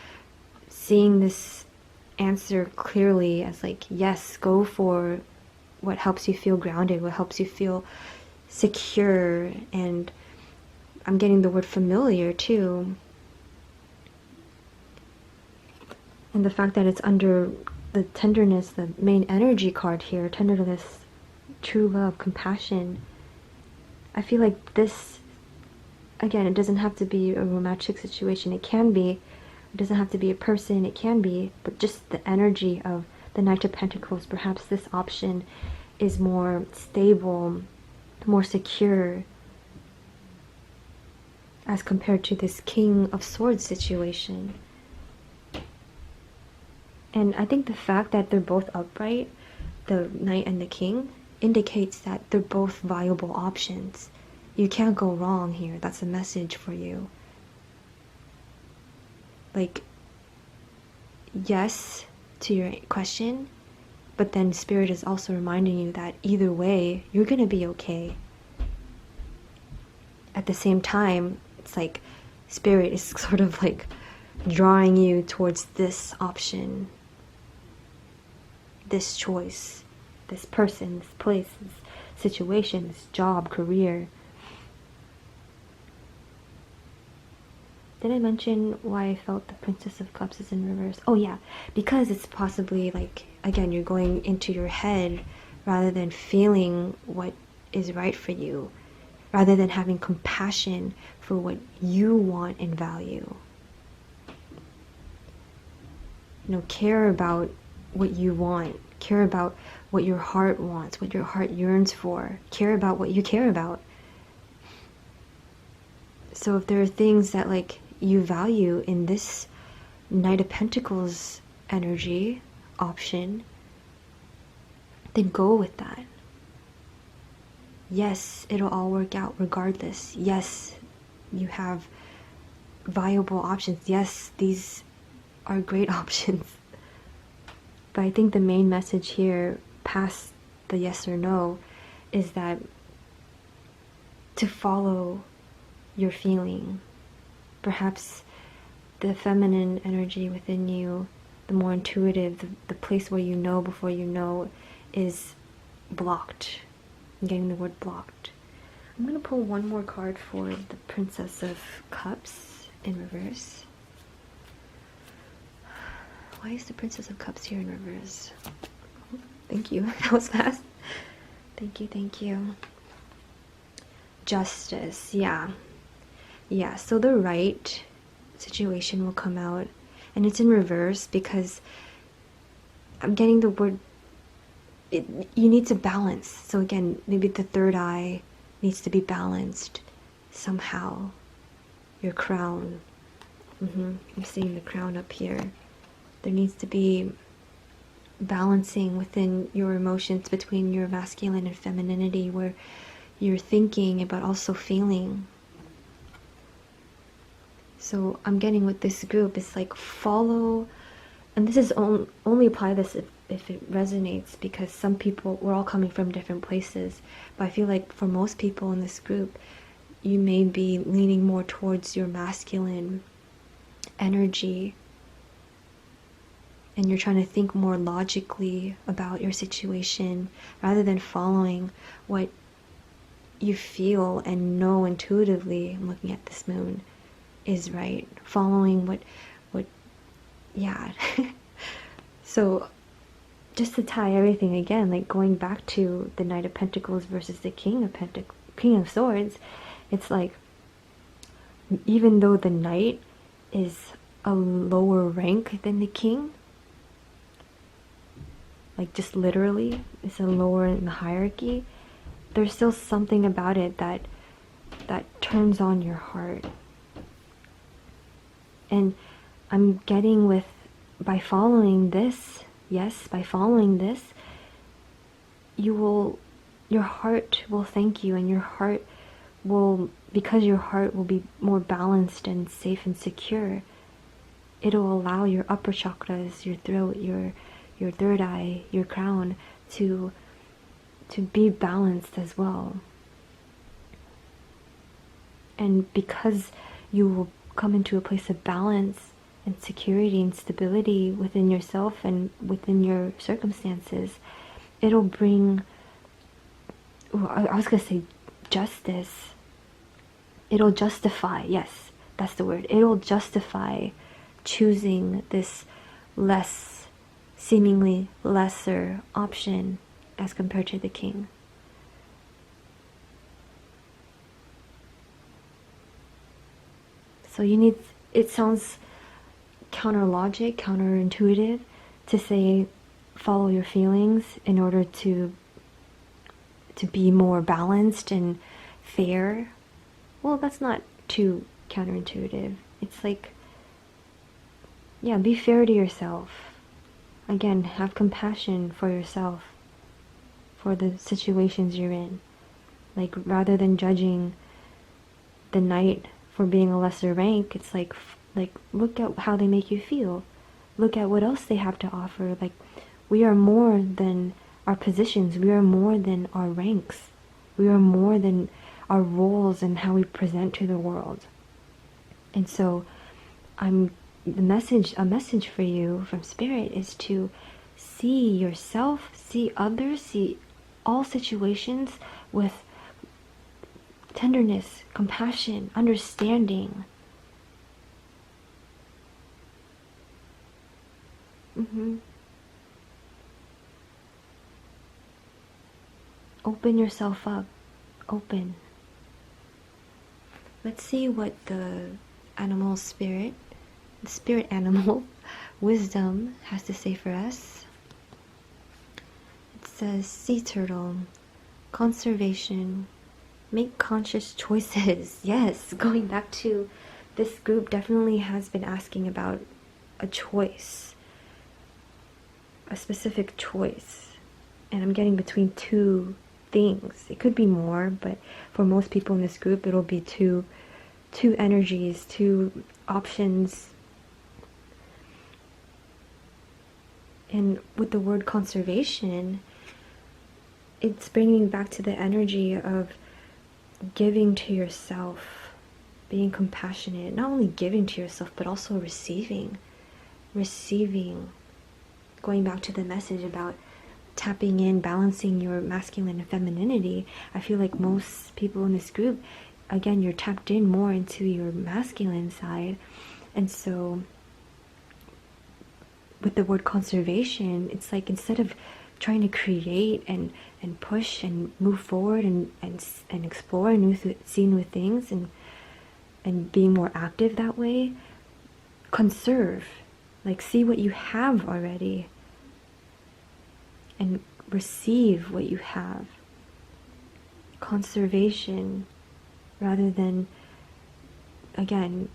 Speaker 1: seeing this answer clearly as like, yes, go for what helps you feel grounded, what helps you feel secure. And I'm getting the word familiar too. And the fact that it's under the tenderness, the main energy card here, tenderness, true love, compassion. I feel like this, again, it doesn't have to be a romantic situation. It can be. It doesn't have to be a person. It can be. But just the energy of the Knight of Pentacles, perhaps this option is more stable, more secure, as compared to this King of Swords situation. And I think the fact that they're both upright, the Knight and the King, indicates that they're both viable options. You can't go wrong here. That's a message for you. Like, yes to your question, but then Spirit is also reminding you that either way, you're gonna be okay. At the same time, it's like Spirit is sort of like drawing you towards this option, this choice, this person, this place, this situation, this job, career. Did I mention why I felt the Princess of Cups is in reverse? Oh yeah, because it's possibly like, again, you're going into your head rather than feeling what is right for you, rather than having compassion for what you want and value. You know, care about what you want, care about what your heart wants, what your heart yearns for, care about what you care about. So if there are things that like you value in this Knight of Pentacles energy option, then go with that. Yes, it'll all work out regardless. Yes, you have viable options. Yes, these are great options. But I think the main message here, past the yes or no, is that to follow your feeling. Perhaps the feminine energy within you, the more intuitive, the place where you know before you know, is blocked. I'm getting the word blocked. I'm going to pull one more card for the Princess of Cups in reverse. Why is the Princess of Cups here in reverse? Thank you. That was fast. Thank you, thank you. Justice, yeah. Yeah, so the right situation will come out, and it's in reverse because I'm getting the word, you need to balance. So again, maybe the third eye needs to be balanced somehow. Your crown. I'm seeing the crown up here. There needs to be balancing within your emotions between your masculine and femininity, where you're thinking but also feeling. So I'm getting with this group, it's like follow, and this is only apply this if it resonates, because some people, we're all coming from different places, but I feel like for most people in this group, you may be leaning more towards your masculine energy, and you're trying to think more logically about your situation rather than following what you feel and know intuitively. I'm looking at this moon is right, following what yeah. So just to tie everything again, like going back to the Knight of Pentacles versus the King of Swords, it's like, even though the Knight is a lower rank than the King, like just literally it's a lower in the hierarchy, there's still something about it that turns on your heart. And I'm getting with, by following this, yes, by following this, your heart will thank you, and your heart will, because your heart will be more balanced and safe and secure, it'll allow your upper chakras, your throat, your third eye, your crown to be balanced as well. And because you will come into a place of balance and security and stability within yourself and within your circumstances, it'll bring, I was going to say justice. It'll justify, yes, that's the word. It'll justify choosing this less, seemingly lesser option as compared to the king. So you need, it sounds counter logic, counterintuitive to say follow your feelings in order to be more balanced and fair. Well, that's not too counterintuitive. It's like, yeah, be fair to yourself. Again, have compassion for yourself, for the situations you're in. Like, rather than judging the knight for being a lesser rank, it's like look at how they make you feel. Look at what else they have to offer. Like, we are more than our positions. We are more than our ranks. We are more than our roles and how we present to the world. And so a message for you from Spirit is to see yourself, see others, see all situations with tenderness, compassion, understanding. Open yourself up. Open. Let's see what the animal spirit, the spirit animal, wisdom has to say for us. It says, sea turtle, conservation, make conscious choices. Yes, going back to this group definitely has been asking about a choice, a specific choice. And I'm getting between two things. It could be more, but for most people in this group, it'll be two energies, two options. And with the word conservation, it's bringing back to the energy of giving to yourself, being compassionate, not only giving to yourself, but also receiving. Going back to the message about tapping in, balancing your masculine and femininity, I feel like most people in this group, again, you're tapped in more into your masculine side. And so with the word conservation, it's like instead of trying to create and push and move forward and explore and see new things and being more active that way, conserve. Like, see what you have already and receive what you have. Conservation, rather than, again,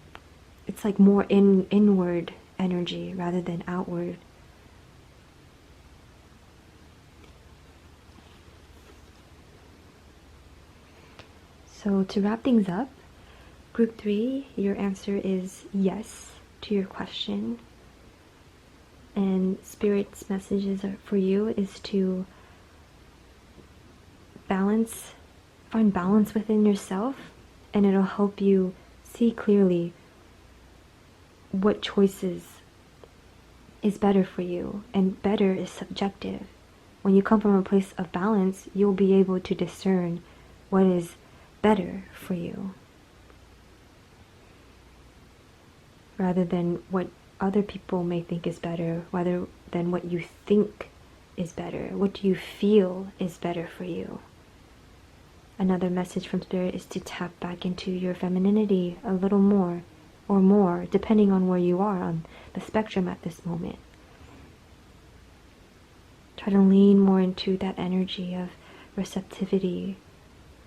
Speaker 1: it's like more inward energy rather than outward. So to wrap things up, group 3, your answer is yes to your question. And Spirit's messages for you is to find balance within yourself, and it'll help you see clearly what choices is better for you. And better is subjective. When you come from a place of balance, you'll be able to discern what is better for you, rather than what other people may think is better, rather than what you think is better. What do you feel is better for you? Another message from Spirit is to tap back into your femininity a little more, or more, depending on where you are on the spectrum at this moment. Try to lean more into that energy of receptivity,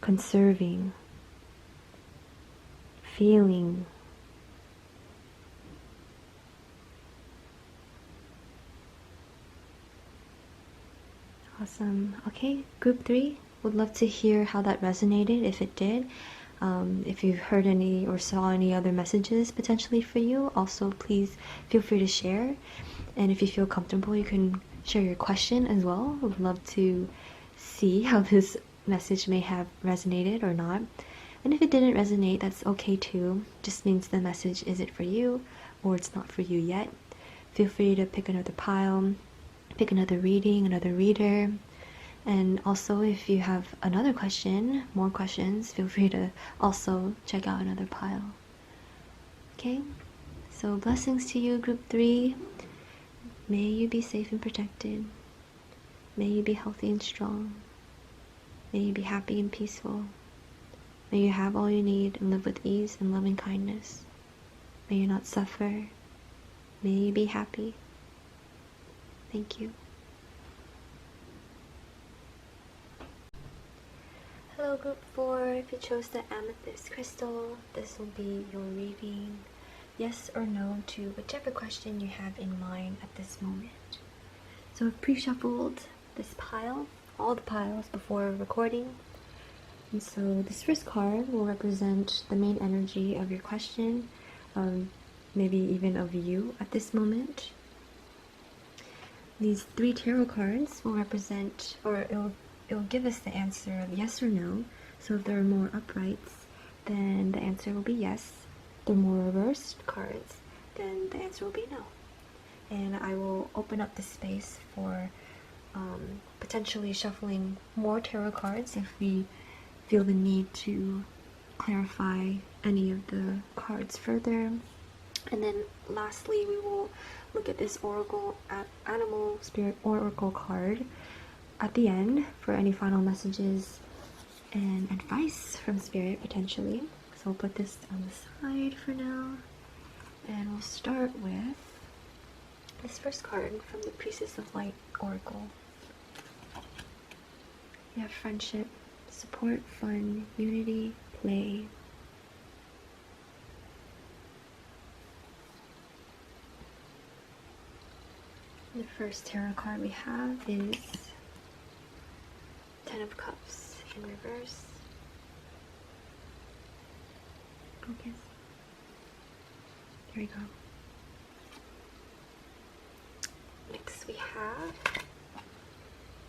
Speaker 1: conserving, feeling. Awesome. Okay, group 3, would love to hear how that resonated, if it did. If you've heard any or saw any other messages potentially for you, also please feel free to share. And if you feel comfortable, you can share your question as well. Would love to see how this message may have resonated or not. And if it didn't resonate, that's okay too. Just means the message isn't for you, or it's not for you yet. Feel free to pick another pile, pick another reading, another reader. And also, if you have another question, more questions, feel free to also check out another pile. Okay, so blessings to you, group 3. May you be safe and protected. May you be healthy and strong. May you be happy and peaceful. May you have all you need and live with ease and loving kindness. May you not suffer. May you be happy. Thank you. Hello group 4, if you chose the amethyst crystal, this will be your reading. Yes or no to whichever question you have in mind at this moment. So I've pre-shuffled this pile, all the piles before recording. And so this first card will represent the main energy of your question, maybe even of you at this moment. These 3 tarot cards will represent, or it'll give us the answer of yes or no. So if there are more uprights, then the answer will be yes. If there are more reversed cards, then the answer will be no. And I will open up the space for potentially shuffling more tarot cards if we feel the need to clarify any of the cards further. And then lastly, we will look at this oracle, animal spirit oracle card at the end for any final messages and advice from spirit potentially. So we'll put this on the side for now, and we'll start with this first card from the Priestess of Light oracle. We have friendship, support, fun, unity, play. The first tarot card we have is 10 of Cups in reverse. Focus. There we go. Next we have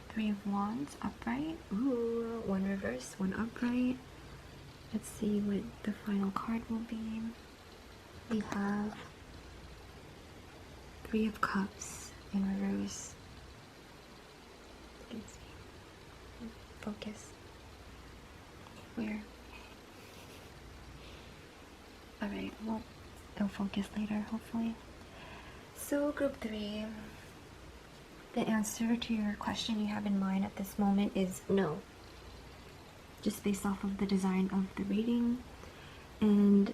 Speaker 1: 3 of Wands upright. Ooh, 1 reverse, 1 upright. Let's see what the final card will be. We have 3 of Cups in reverse. Focus. Where? Alright, well, it'll focus later, hopefully. So, group 3. The answer to your question you have in mind at this moment is no. Just based off of the design of the reading. And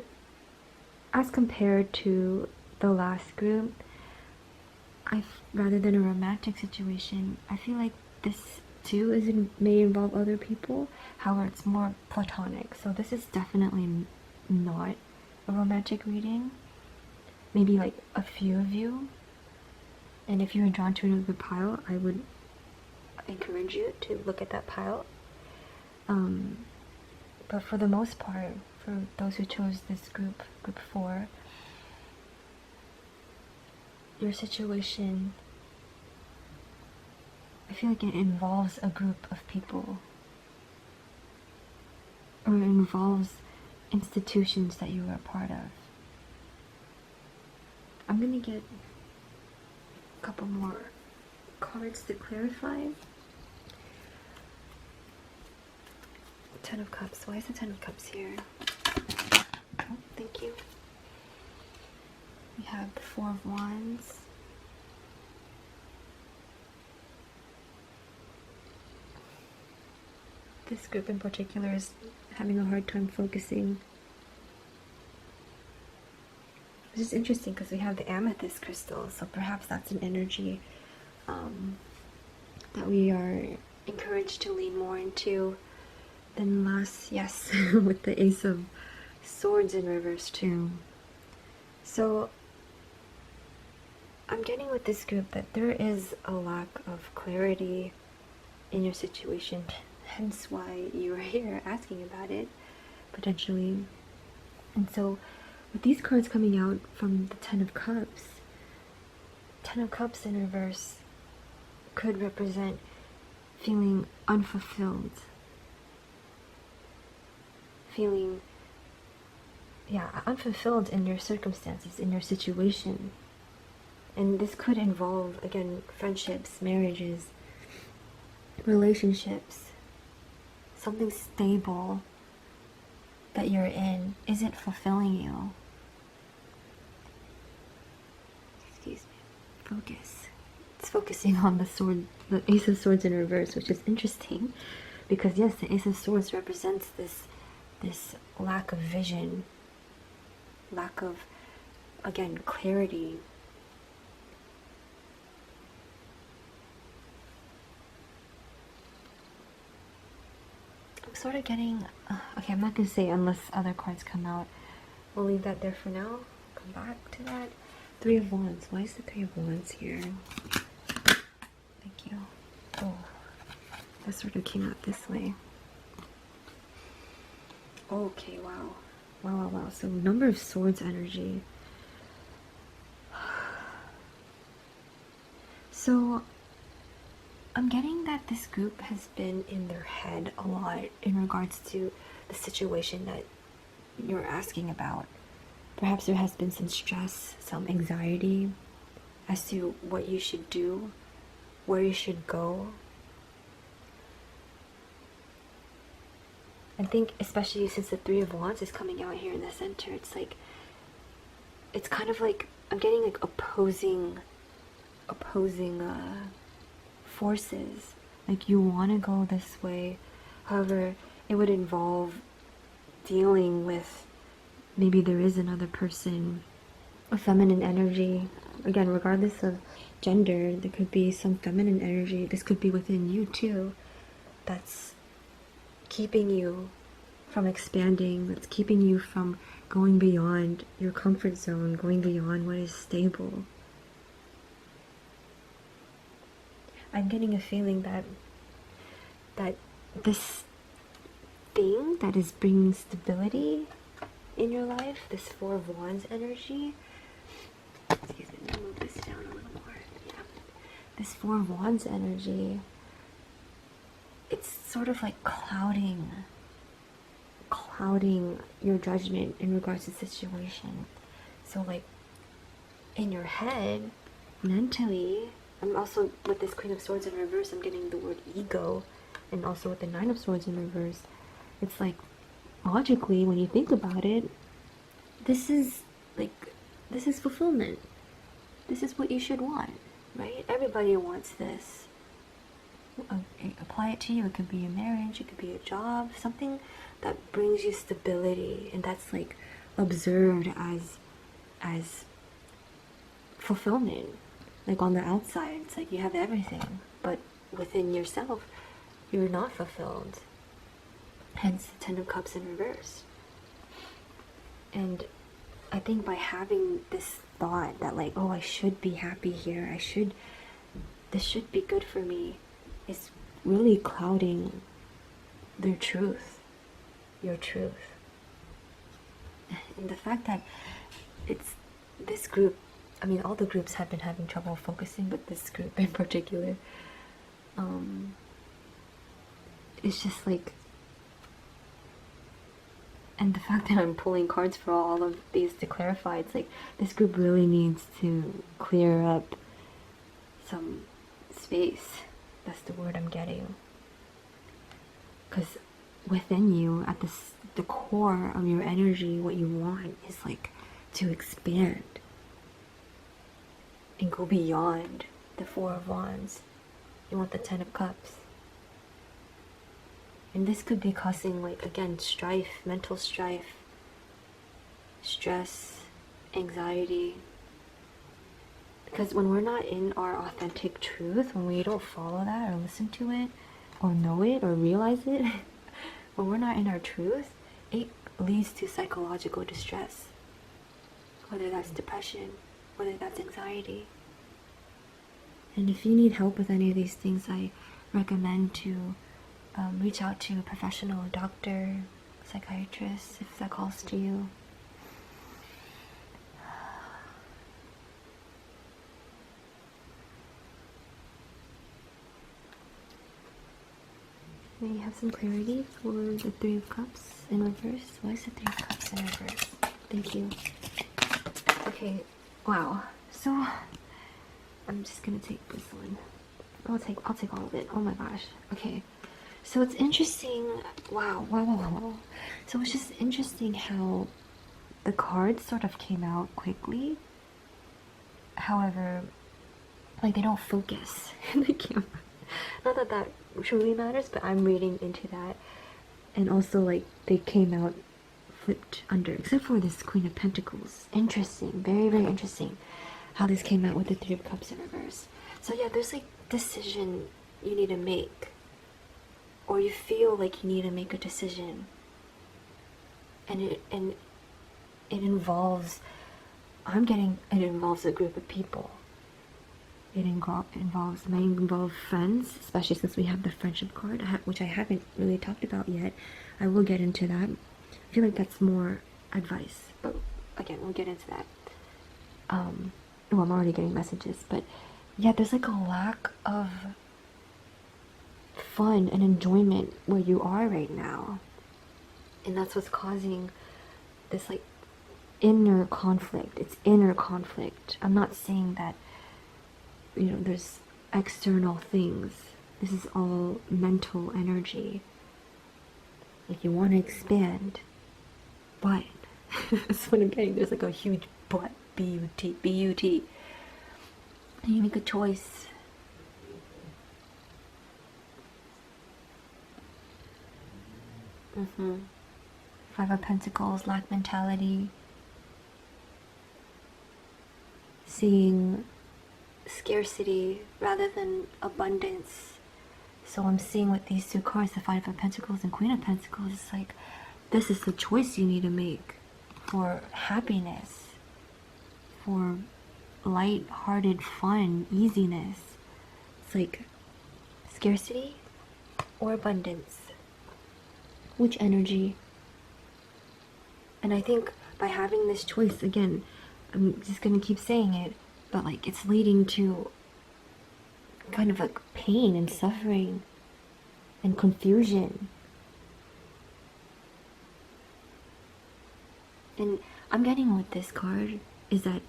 Speaker 1: as compared to the last group, rather than a romantic situation, I feel like this too may involve other people. However, it's more platonic. So this is definitely not a romantic reading. Maybe like a few of you. And if you're drawn to another pile, I would encourage you to look at that pile. But for the most part, for those who chose this group 4, your situation, I feel like it involves a group of people, or it involves institutions that you were a part of. I'm gonna get a couple more cards to clarify. 10 of Cups. Why is the 10 of Cups here? Oh, thank you. We have the 4 of Wands. This group in particular is having a hard time focusing. Which is interesting because we have the amethyst crystal, so perhaps that's an energy that we are encouraged to lean more into than last. Yes, with the Ace of Swords in reverse too. So I'm getting with this group that there is a lack of clarity in your situation, hence why you are here asking about it, potentially. And so with these cards coming out from the 10 of Cups, 10 of Cups in reverse could represent feeling unfulfilled, feeling unfulfilled in your circumstances, in your situation. And this could involve, again, friendships, marriages, relationships. Something stable that you're in isn't fulfilling you. Excuse me. Focus. it's focusing on the Ace of Swords in reverse, which is interesting because yes, the Ace of Swords represents this lack of vision, lack of, again, clarity. I'm sort of getting, okay, I'm not going to say unless other cards come out. We'll leave that there for now. Come back to that. Three of Wands. Why is the Three of Wands here? Thank you. Oh, that sort of came out this way. Okay, wow. Wow. So, Number of Swords energy. So, I'm getting that this group has been in their head a lot in regards to the situation that you're asking about. Perhaps there has been some stress, some anxiety as to what you should do, where you should go. I think especially since the Three of Wands is coming out here in the center, it's like, it's kind of like, I'm getting like opposing forces. Like, you want to go this way, however it would involve dealing with, maybe there is another person, a feminine energy. Again, regardless of gender, there could be some feminine energy. This could be within you too, that's keeping you from expanding, that's keeping you from going beyond your comfort zone, going beyond what is stable. I'm getting a feeling that this thing that is bringing stability in your life, this Four of Wands energy, excuse me, let me move this down a little more. Yeah, this Four of Wands energy, it's sort of like clouding your judgment in regards to the situation. So like, in your head, mentally, I'm also, with this Queen of Swords in reverse, I'm getting the word ego, and also with the Nine of Swords in reverse, it's like, logically, when you think about it, this is fulfillment. This is what you should want, right? Everybody wants this. Apply it to you. It could be a marriage, it could be a job, something that brings you stability, and that's like observed as fulfillment. Like, on the outside, it's like you have everything, but within yourself, you're not fulfilled. Hence the Ten of Cups in reverse. And I think by having this thought that like, oh, I should be happy here, this should be good for me, is really clouding their truth, your truth. And the fact that it's this group, I mean, all the groups have been having trouble focusing, but this group in particular, it's just like, and the fact that I'm pulling cards for all of these to clarify, it's like, this group really needs to clear up some space. That's the word I'm getting. Because within you, at the core of your energy, what you want is like to expand and go beyond the Four of Wands. You want the Ten of Cups. And this could be causing, like, again, strife, mental strife, stress, anxiety. Because when we're not in our authentic truth, when we don't follow that or listen to it or know it or realize it, when we're not in our truth, it leads to psychological distress. Whether that's depression, whether that's anxiety. And if you need help with any of these things, I recommend to reach out to a professional, a doctor, psychiatrist, if that calls to you. May you have some clarity for the Three of Cups in reverse. Why is the Three of Cups in reverse? Thank you. Okay, wow. So I'm just gonna take this one. I'll take all of it. Oh my gosh. Okay. So it's interesting. Wow. So it's just interesting how the cards sort of came out quickly. However, like they don't focus in the camera. Not that that truly matters, but I'm reading into that. And also, like, they came out flipped under, except for this Queen of Pentacles. Interesting, very, very interesting how this came out with the Three of Cups in reverse. So yeah, there's like decision you need to make, or you feel like you need to make a decision, and it involves, it involves a group of people. It may involve friends, especially since we have the friendship card, which I haven't really talked about yet. I will get into that. I feel like that's more advice, but again, we'll get into that. Well, I'm already getting messages, but yeah, there's like a lack of fun and enjoyment where you are right now, and that's what's causing this like inner conflict. It's inner conflict. I'm not saying that, you know, there's external things. This is all mental energy. Like, you want to expand, but that's what I'm getting. There's like a huge but. B-U-T, B-U-T. And you make a choice. Five of Pentacles, lack mentality. Seeing scarcity rather than abundance. So I'm seeing with these two cards, the Five of Pentacles and Queen of Pentacles, it's like, this is the choice you need to make for happiness, for light-hearted fun, easiness. It's like scarcity or abundance. Which energy? And I think by having this choice, again, I'm just gonna keep saying it, but like it's leading to kind of like pain and suffering and confusion. And I'm getting with this card is that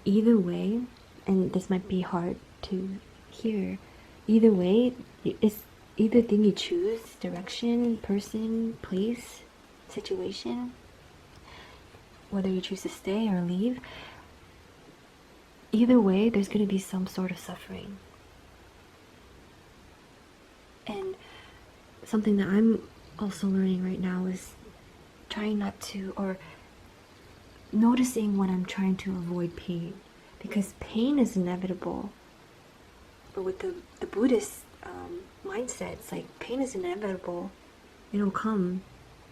Speaker 1: either way, and this might be hard to hear, either way, it's either thing you choose, direction, person, place, situation, whether you choose to stay or leave, either way, there's going to be some sort of suffering. And something that I'm also learning right now is trying not to, or noticing when I'm trying to avoid pain, because pain is inevitable. But with the Buddhist mindset, it's like pain is inevitable. It'll come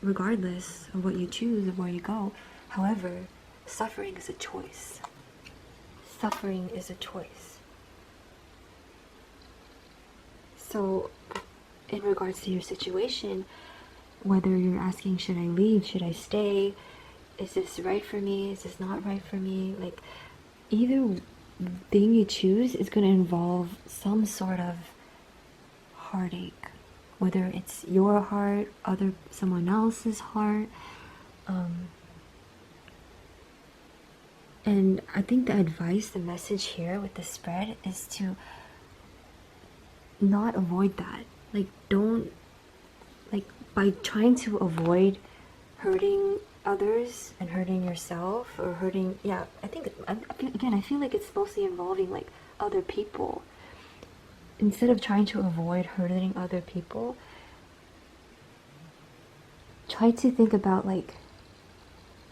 Speaker 1: regardless of what you choose, of where you go. However, suffering is a choice. Suffering is a choice. So, in regards to your situation, whether you're asking, should I leave, should I stay, is this right for me, is this not right for me, like, either thing you choose is going to involve some sort of heartache, whether it's your heart, someone else's heart. And I think the advice, the message here with the spread is to not avoid that. Like, don't, like, by trying to avoid hurting others and hurting yourself, or hurting, yeah, I feel like it's mostly involving like other people. Instead of trying to avoid hurting other people, try to think about like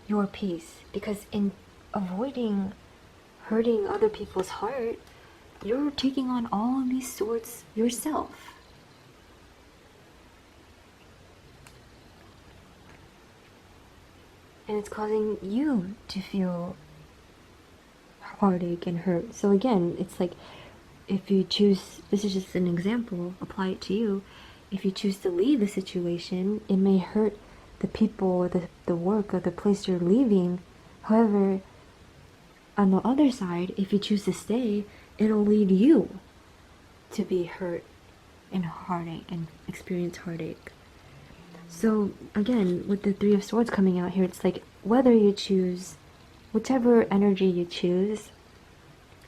Speaker 1: your peace, because in avoiding hurting other people's heart, you're taking on all of these swords yourself. And it's causing you to feel heartache and hurt. So again, it's like, if you choose, this is just an example, apply it to you. If you choose to leave the situation, it may hurt the people or the work or the place you're leaving. However, on the other side, if you choose to stay, it'll lead you to be hurt and heartache and experience heartache. So again, with the Three of Swords coming out here, it's like, whether you choose, whichever energy you choose,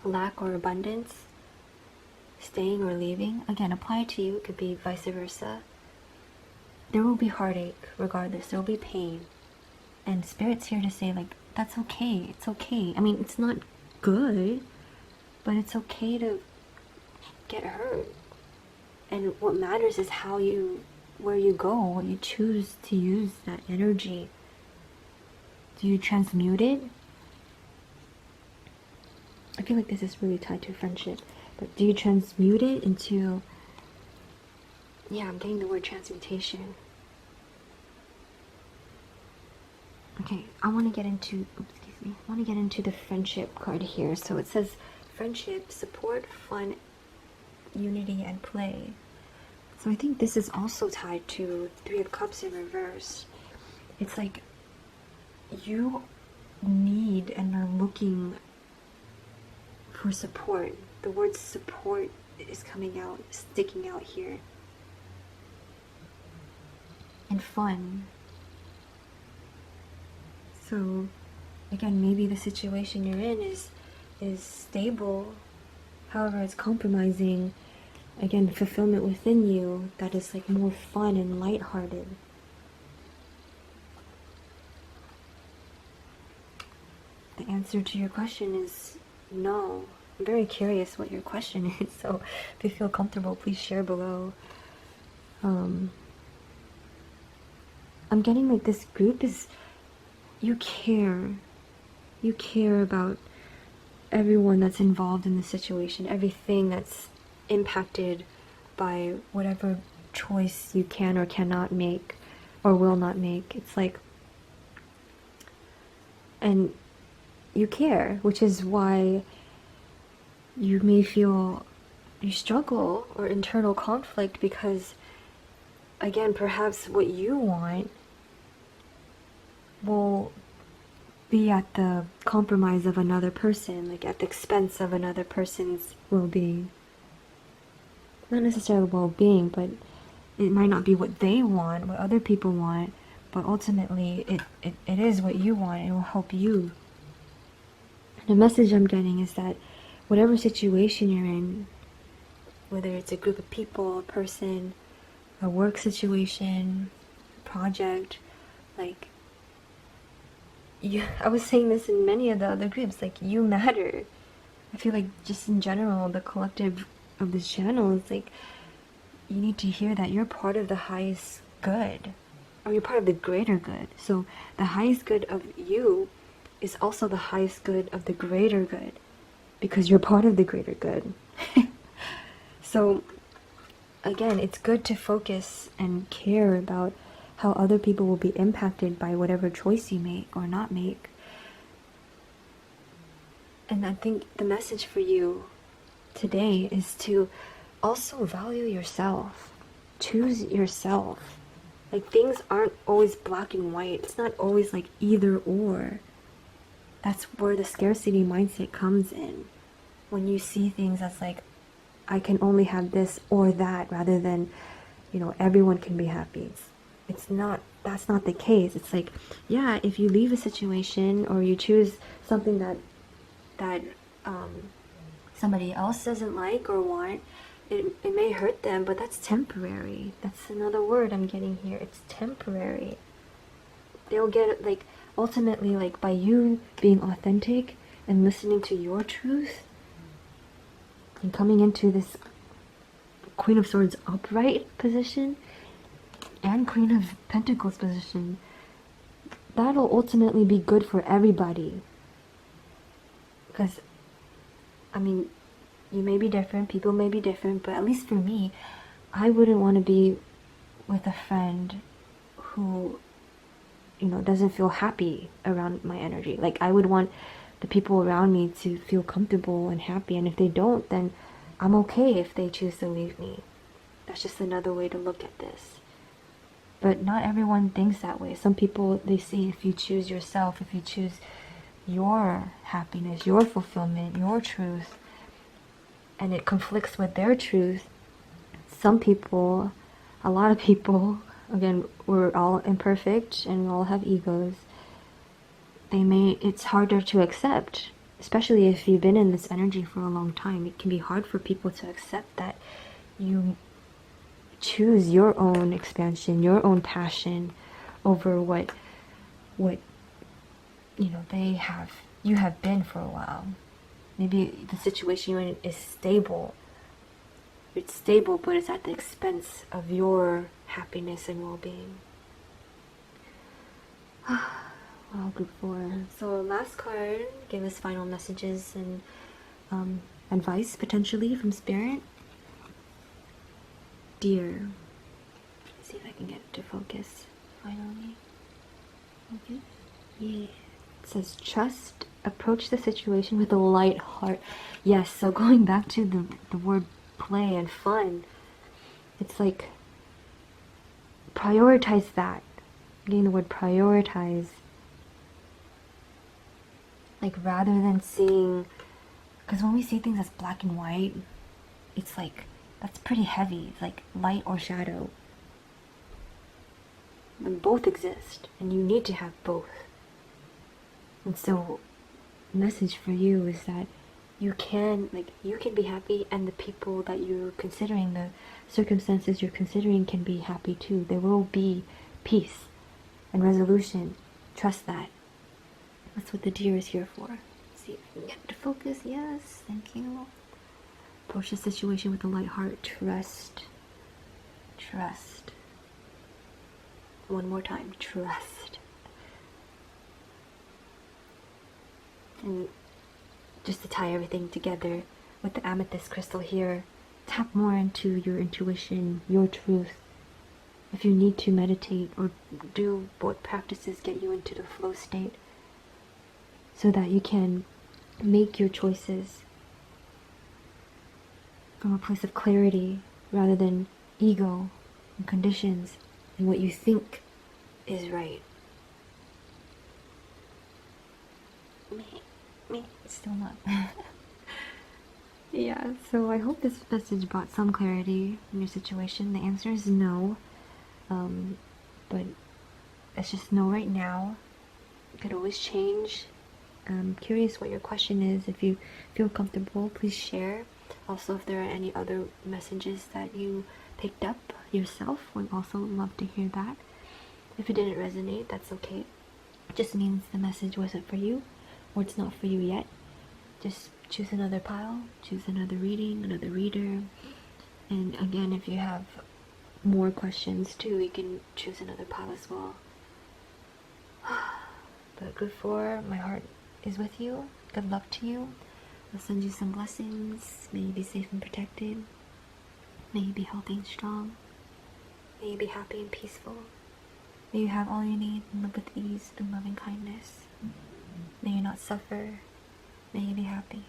Speaker 1: lack or abundance, staying or leaving, again, apply it to you. It could be vice versa. There will be heartache regardless. There will be pain. And Spirit's here to say, like, that's okay. It's okay. I mean, it's not good, But it's okay to get hurt. And what matters is where you go, what you choose to use that energy. Do you transmute it? I feel like this is really tied to friendship. But do you transmute it into... Yeah, I'm getting the word transmutation. Okay, I want to get into... I want to get into the friendship card here. So it says friendship, support, fun, unity, and play. So I think this is also tied to Three of Cups in reverse. It's like you need and are looking for support. The word support is coming out, sticking out here. And fun. So again, maybe the situation you're in is stable. However, it's compromising, again, fulfillment within you that is like more fun and lighthearted. The answer to your question is no. I'm very curious what your question is, so if you feel comfortable, please share below. I'm getting like this group is, you care about everyone that's involved in the situation, everything that's impacted by whatever choice you can or cannot make or will not make. It's like, and you care, which is why you may feel you struggle or internal conflict, because again, perhaps what you want will be at the compromise of another person, like at the expense of another person's well-being. Not necessarily well-being, but it might not be what they want, what other people want, but ultimately it is what you want. It will help you. The message I'm getting is that whatever situation you're in, whether it's a group of people, a person, a work situation, project, like, I was saying this in many of the other groups, like, you matter. I feel like just in general, the collective of this channel is like, you need to hear that you're part of the highest good, or you're part of the greater good. So the highest good of you is also the highest good of the greater good, because you're part of the greater good. So again, it's good to focus and care about how other people will be impacted by whatever choice you make or not make. And I think the message for you today is to also value yourself. Choose yourself. Like, things aren't always black and white. It's not always like either or. That's where the scarcity mindset comes in. When you see things as like, I can only have this or that, rather than, everyone can be happy. It's not, that's not the case. It's like, yeah, if you leave a situation or you choose something that somebody else doesn't like or want, it may hurt them, but that's temporary. That's another word I'm getting here. It's temporary. They'll get, like, ultimately, like, by you being authentic and listening to your truth and coming into this Queen of Swords upright position and Queen of Pentacles position, that'll ultimately be good for everybody. Because, I mean, you may be different, people may be different, but at least for me, I wouldn't want to be with a friend who, doesn't feel happy around my energy. Like, I would want the people around me to feel comfortable and happy, and if they don't, then I'm okay if they choose to leave me. That's just another way to look at this. But not everyone thinks that way. Some people, they see if you choose yourself, if you choose your happiness, your fulfillment, your truth, and it conflicts with their truth, some people, a lot of people, again, we're all imperfect and we all have egos, it's harder to accept, especially if you've been in this energy for a long time. It can be hard for people to accept that you choose your own expansion, your own passion over what you have been for a while. Maybe the situation you're in is stable. It's stable, but it's at the expense of your happiness and well-being. Well, group 4. So last card, give us final messages and advice, potentially, from Spirit. Dear. Let's see if I can get it to focus, finally. Okay. Yeah. It says, trust, approach the situation with a light heart. Yes, so going back to the word play and fun, it's like, prioritize that. Again, the word prioritize. Like, rather than seeing, because when we see things as black and white, it's like, that's pretty heavy. It's like light or shadow. And both exist, and you need to have both. And so, message for you is that you can be happy, and the people that you're considering, the circumstances you're considering, can be happy too. There will be peace and resolution. Trust that. That's what the deer is here for. See if we can get to focus. Yes, thank you. Approach the situation with a light heart. Trust. Trust. One more time. Trust. And just to tie everything together with the amethyst crystal here, tap more into your intuition, your truth. If you need to meditate or do what practices get you into the flow state, so that you can make your choices from a place of clarity rather than ego and conditions and what you think is right. Me, still not. Yeah, so I hope this message brought some clarity in your situation. The answer is no, but it's just no right now. It could always change. I'm curious what your question is. If you feel comfortable, please share. Also, if there are any other messages that you picked up yourself, would also love to hear that. If it didn't resonate, that's okay. It just means the message wasn't for you, or it's not for you yet. Just choose another pile, choose another reading, another reader. And again, if you have more questions too, you can choose another pile as well. But group 4, my heart is with you. Good luck to you. I'll send you some blessings. May you be safe and protected. May you be healthy and strong. May you be happy and peaceful. May you have all you need and live with ease and loving kindness. May you not suffer. May you be happy.